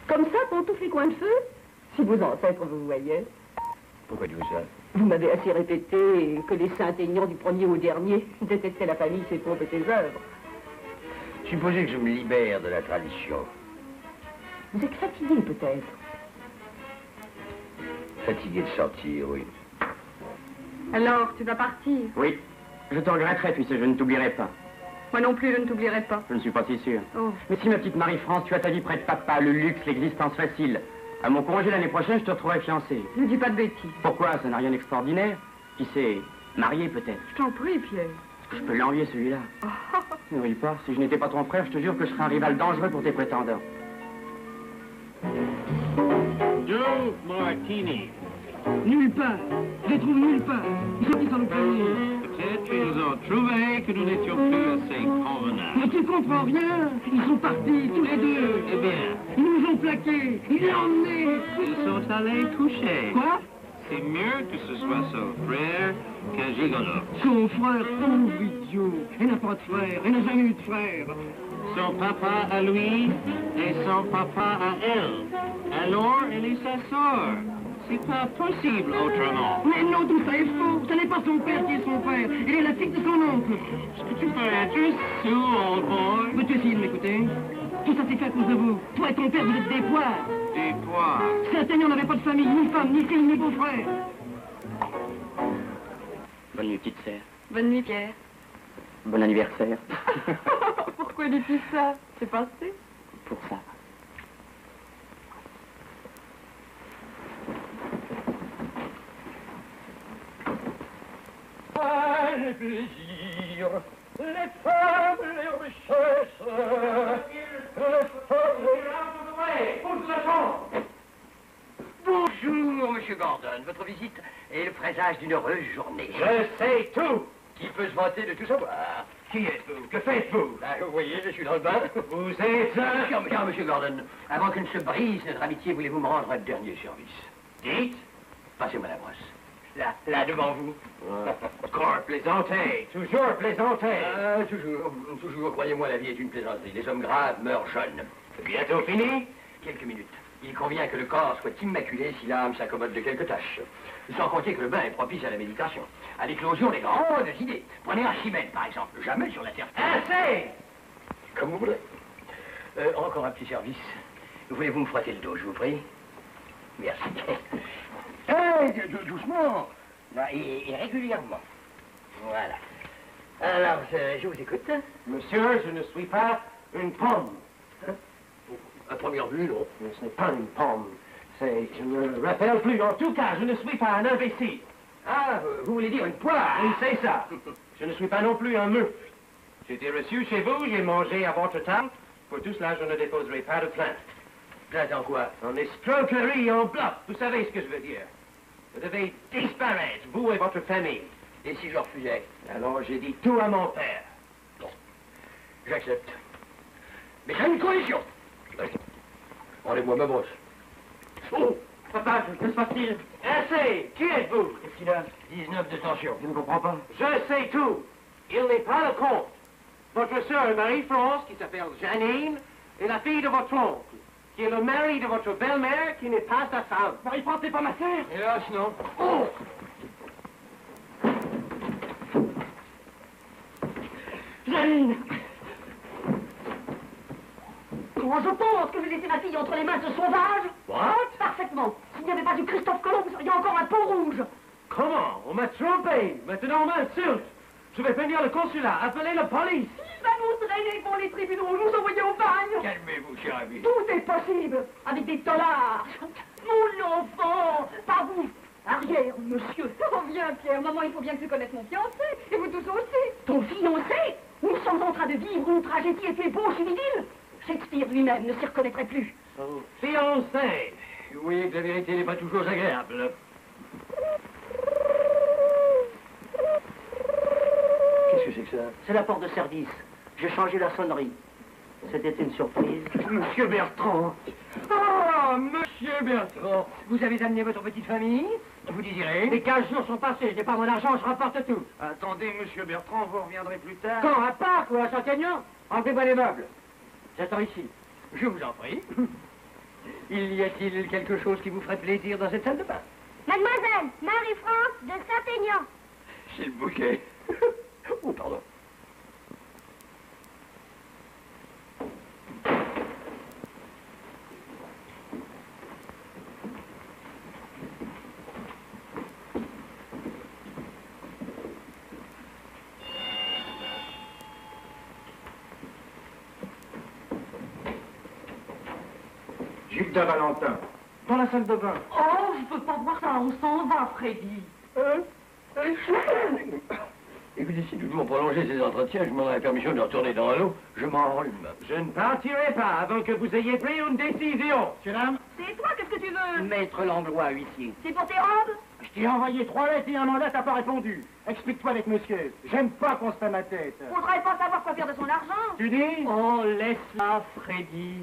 Comme ça, pour tous les coins de feu? Si vos ancêtres vous voyaient. Pourquoi dites-vous ça? Vous m'avez assez répété que les Saint-Aignan du premier au dernier détestaient la famille, ses pompes et ses œuvres. Supposez que je me libère de la tradition. Vous êtes fatigué, peut-être. Fatigué de sortir, oui. Alors, tu vas partir? Oui, je te regretterai, puisque je ne t'oublierai pas. Moi non plus, je ne t'oublierai pas. Je ne suis pas si sûr. Oh. Mais si, ma petite Marie-France, tu as ta vie près de papa, le luxe, l'existence facile. À mon congé l'année prochaine, je te retrouverai fiancée. Ne dis pas de bêtises. Pourquoi? Ça n'a rien d'extraordinaire. Qui sait, marié peut-être. Je t'en prie, Pierre. Je peux l'envier, celui-là. Ne ris pas. Si je n'étais pas ton frère, je te jure que je serais un rival dangereux pour tes prétendants. 2 martinis. Nulle part. Je les trouve nulle part. Ils sont tous dans le panier. Peut-être qu'ils ont trouvé que nous n'étions plus assez convenables. Mais tu comprends rien. Ils sont partis, tous les deux. Eh bien, Ils nous ont plaqués. Ils l'ont emmenés. ils sont allés coucher. Quoi? C'est mieux que ce soit son frère qu'un gigolo. Son frère, pauvre idiot. Elle n'a pas de frère. Elle n'a jamais eu de frère. Son papa à lui et son papa à elle. Alors, elle est sa sœur. C'est pas possible autrement. Mais non, tout ça est faux. Ce n'est pas son père qui est son frère. Elle est la fille de son oncle. Est-ce que tu peux être sous, old boy? Veux-tu essayer de m'écouter? Tout ça s'est fait à cause de vous. Toi et ton père, vous êtes des poires. Des poires. Saint-Aignan n'avait pas de famille, ni femme, ni fille, ni beau-frère. Bonne nuit, petite sœur. Bonne nuit, Pierre. Bon anniversaire. Pourquoi dis-tu ça? C'est passé? Pour ça. Ah, les plaisirs, les femmes, les richesses, Bonjour, Monsieur Gordon. Votre visite est le présage d'une heureuse journée. Je sais tout. Qui peut se vanter de tout savoir? Qui êtes-vous? Que faites-vous? Vous voyez, je suis dans le bain. Vous êtes un... Tiens, monsieur Gordon, avant que ne se brise notre amitié, voulez-vous me rendre un dernier service? Dites. Passez-moi la brosse. Là, devant vous. Encore plaisanter. Toujours plaisanter. Toujours, croyez-moi, la vie est une plaisanterie. Les hommes graves meurent jeunes. Bientôt fini? Quelques minutes. Il convient que le corps soit immaculé si l'âme s'accommode de quelques tâches. Sans compter que le bain est propice à la méditation, à l'éclosion des grandes idées. Prenez Archimède, par exemple. Jamais sur la terre. Assez! Comme vous voudrez. Encore un petit service. Voulez-vous me frotter le dos, je vous prie? Merci. Doucement. Là, et régulièrement. Voilà. Alors, je vous écoute. Monsieur, je ne suis pas une pomme. À première vue, non. Ce n'est pas une pomme. Je ne me rappelle plus. En tout cas, je ne suis pas un imbécile. Ah, vous voulez dire une poire? Oui, c'est ça. Je ne suis pas non plus un mufle. J'ai été reçu chez vous, j'ai mangé à votre table. Pour tout cela, je ne déposerai pas de plainte. Plainte en quoi? En escroquerie, en bluff. Vous savez ce que je veux dire. Vous devez disparaître, vous et votre famille. Et si je refusais? Alors, j'ai dit tout à mon père. Bon, j'accepte. Mais j'ai une condition. Rendez-moi ma brosse. Oh, papa, que se passe-t-il? Assez! Qui êtes-vous? Qu'est-ce qu'il a? 19 de tension. Je ne comprends pas. Je sais tout. Il n'est pas le comte. Votre sœur Marie-France, qui s'appelle Janine, est la fille de votre oncle, qui est le mari de votre belle-mère, qui n'est pas sa femme. Marie-France n'est pas ma sœur? Hélas, non. Oh! Janine! Comment je pense que j'ai laissé ma fille entre les mains de ce sauvage? What? Parfaitement. S'il n'y avait pas eu Christophe Colomb, vous seriez encore un Peau-Rouge. Comment? On m'a trompé. Maintenant, on m'insulte. Je vais prévenir le consulat. Appelez la police. Il va nous traîner devant les tribunaux, nous envoyer au bagne. Calmez-vous, cher ami. Tout est possible, avec des dollars. Mon enfant, pas vous. Arrière, monsieur. Oh, viens, Pierre. Maman, il faut bien que tu connaisses mon fiancé. Et vous tous aussi. Ton fiancé? Nous sommes en train de vivre une tragédie et tu es beau, civil. Shakespeare lui-même ne s'y reconnaîtrait plus. Oh, fiancé. Vous voyez que la vérité n'est pas toujours agréable. Qu'est-ce que c'est que ça? C'est la porte de service. J'ai changé la sonnerie. C'était une surprise. Monsieur Bertrand. Ah, monsieur Bertrand. Vous avez amené votre petite famille? Vous désirez? Les 15 jours sont passés, je n'ai pas mon argent, je rapporte tout. Attendez, monsieur Bertrand, vous reviendrez plus tard. Quand, à Pâques ou à Saint-Aignan? Enlevez-moi les meubles. J'attends ici. Je vous en prie. Y a-t-il quelque chose qui vous ferait plaisir dans cette salle de bain? Mademoiselle Marie-France de Saint-Aignan. C'est le bouquet. Oh, pardon. Gilles de Valentin. Dans la salle de bain. Oh, je peux pas voir ça, on s'en va, Freddy. Écoutez, si nous devons prolonger ces entretiens, je demanderai la permission de retourner dans l'eau. Je m'enrhume. Je ne partirai pas avant que vous ayez pris une décision. Monsieur Dame? C'est toi, qu'est-ce que tu veux? Maître Langlois, huissier. C'est pour tes robes? Je t'ai envoyé 3 lettres et un mandat, t'as pas répondu. Explique-toi avec monsieur. J'aime pas qu'on se fait ma tête. Faudrait pas savoir quoi faire de son argent. Tu dis? Oh, laisse-la, Freddy.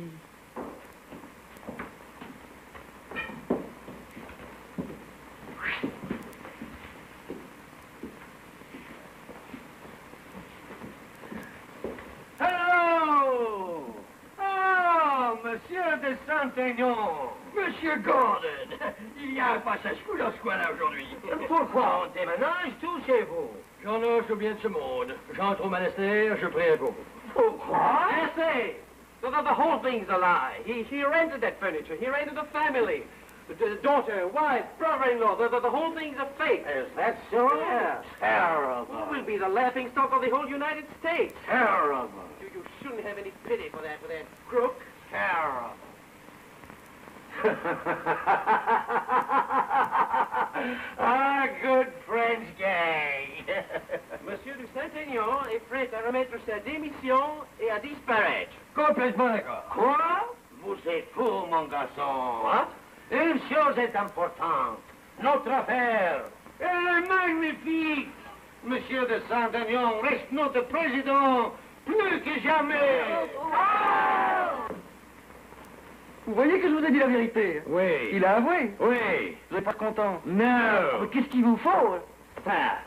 Hello! Oh, monsieur de Saint-Aignan! Monsieur Gordon! Il y a un passage-fou dans ce coin-là aujourd'hui. Pourquoi on déménage tout chez vous? J'en ai au bien de ce monde. J'entre au monastère, je prie pour vous. Pourquoi? Assez! So the whole thing's a lie. He rented that furniture. He rented the family. The daughter, wife, brother-in-law. The whole thing's a fake. Is that so? Yes. Terrible. We'll be the laughing stock of the whole United States. Terrible. You shouldn't have any pity for that crook. Terrible. Ah, good French gang. Monsieur de Saint-Aignan est prêt à remettre sa démission et à disparaître. Complètement d'accord. Quoi? Vous êtes fou, mon garçon. What? Une chose est importante. Notre affaire. Elle est magnifique. Monsieur de Saint-Aignan reste notre président plus que jamais. Vous voyez que je vous ai dit la vérité. Oui. Il a avoué. Oui. Vous n'êtes pas content. Non. Mais qu'est-ce qu'il vous faut? Ça.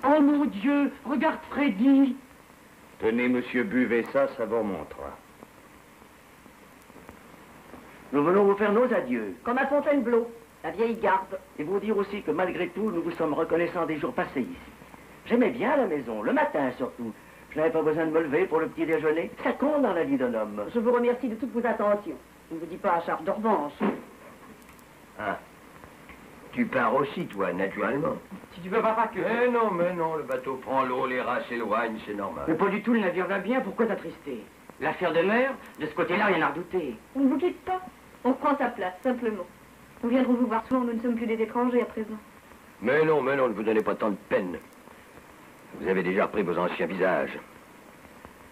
Oh mon Dieu, regarde Freddy. Tenez, monsieur, buvez ça, ça vous remontera. Nous venons vous faire nos adieux. Comme à Fontainebleau, la vieille garde. Et vous dire aussi que malgré tout, nous vous sommes reconnaissants des jours passés ici. J'aimais bien la maison, le matin surtout. Je n'avais pas besoin de me lever pour le petit déjeuner. Ça compte dans la vie d'un homme. Je vous remercie de toutes vos attentions. Je ne vous dis pas à charge de revanche. Ah. Tu pars aussi, toi, naturellement. Si tu veux pas que... Mais non, le bateau prend l'eau, les rats s'éloignent, c'est normal. Mais pas du tout, le navire va bien, pourquoi t'attrister? L'affaire demeure, de ce côté-là, rien à redouter. On ne vous quitte pas. On prend sa place, simplement. Nous viendrons vous voir souvent, nous ne sommes plus des étrangers à présent. Mais non, ne vous donnez pas tant de peine. Vous avez déjà repris vos anciens visages.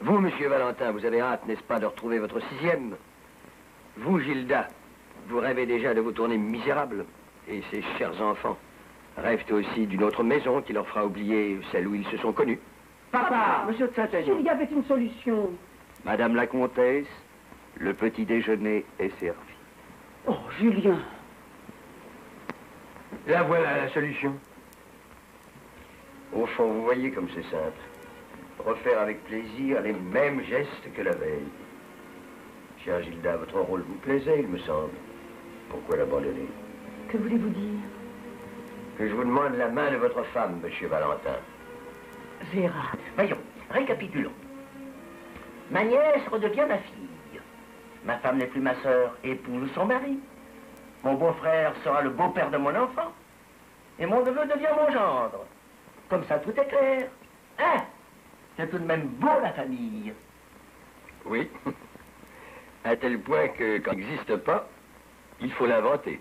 Vous, monsieur Valentin, vous avez hâte, n'est-ce pas, de retrouver votre sixième? Vous, Gilda, vous rêvez déjà de vous tourner misérable. Et ces chers enfants rêvent aussi d'une autre maison qui leur fera oublier celle où ils se sont connus. Papa, monsieur de Saint-Aignan. Il y avait une solution. Madame la comtesse, le petit déjeuner est servi. Oh, Julien. La voilà, la solution. Au fond, vous voyez comme c'est simple. Refaire avec plaisir les mêmes gestes que la veille. Chère Gilda, votre rôle vous plaisait, il me semble. Pourquoi l'abandonner? Que voulez-vous dire? Que je vous demande la main de votre femme, monsieur Valentin. Gérard. Voyons, récapitulons. Ma nièce redevient ma fille. Ma femme n'est plus ma sœur, épouse son mari. Mon beau-frère sera le beau-père de mon enfant. Et mon neveu devient mon gendre. Comme ça, tout est clair. Hein? C'est tout de même beau, la famille. Oui. À tel point que, quand il n'existe pas, il faut l'inventer.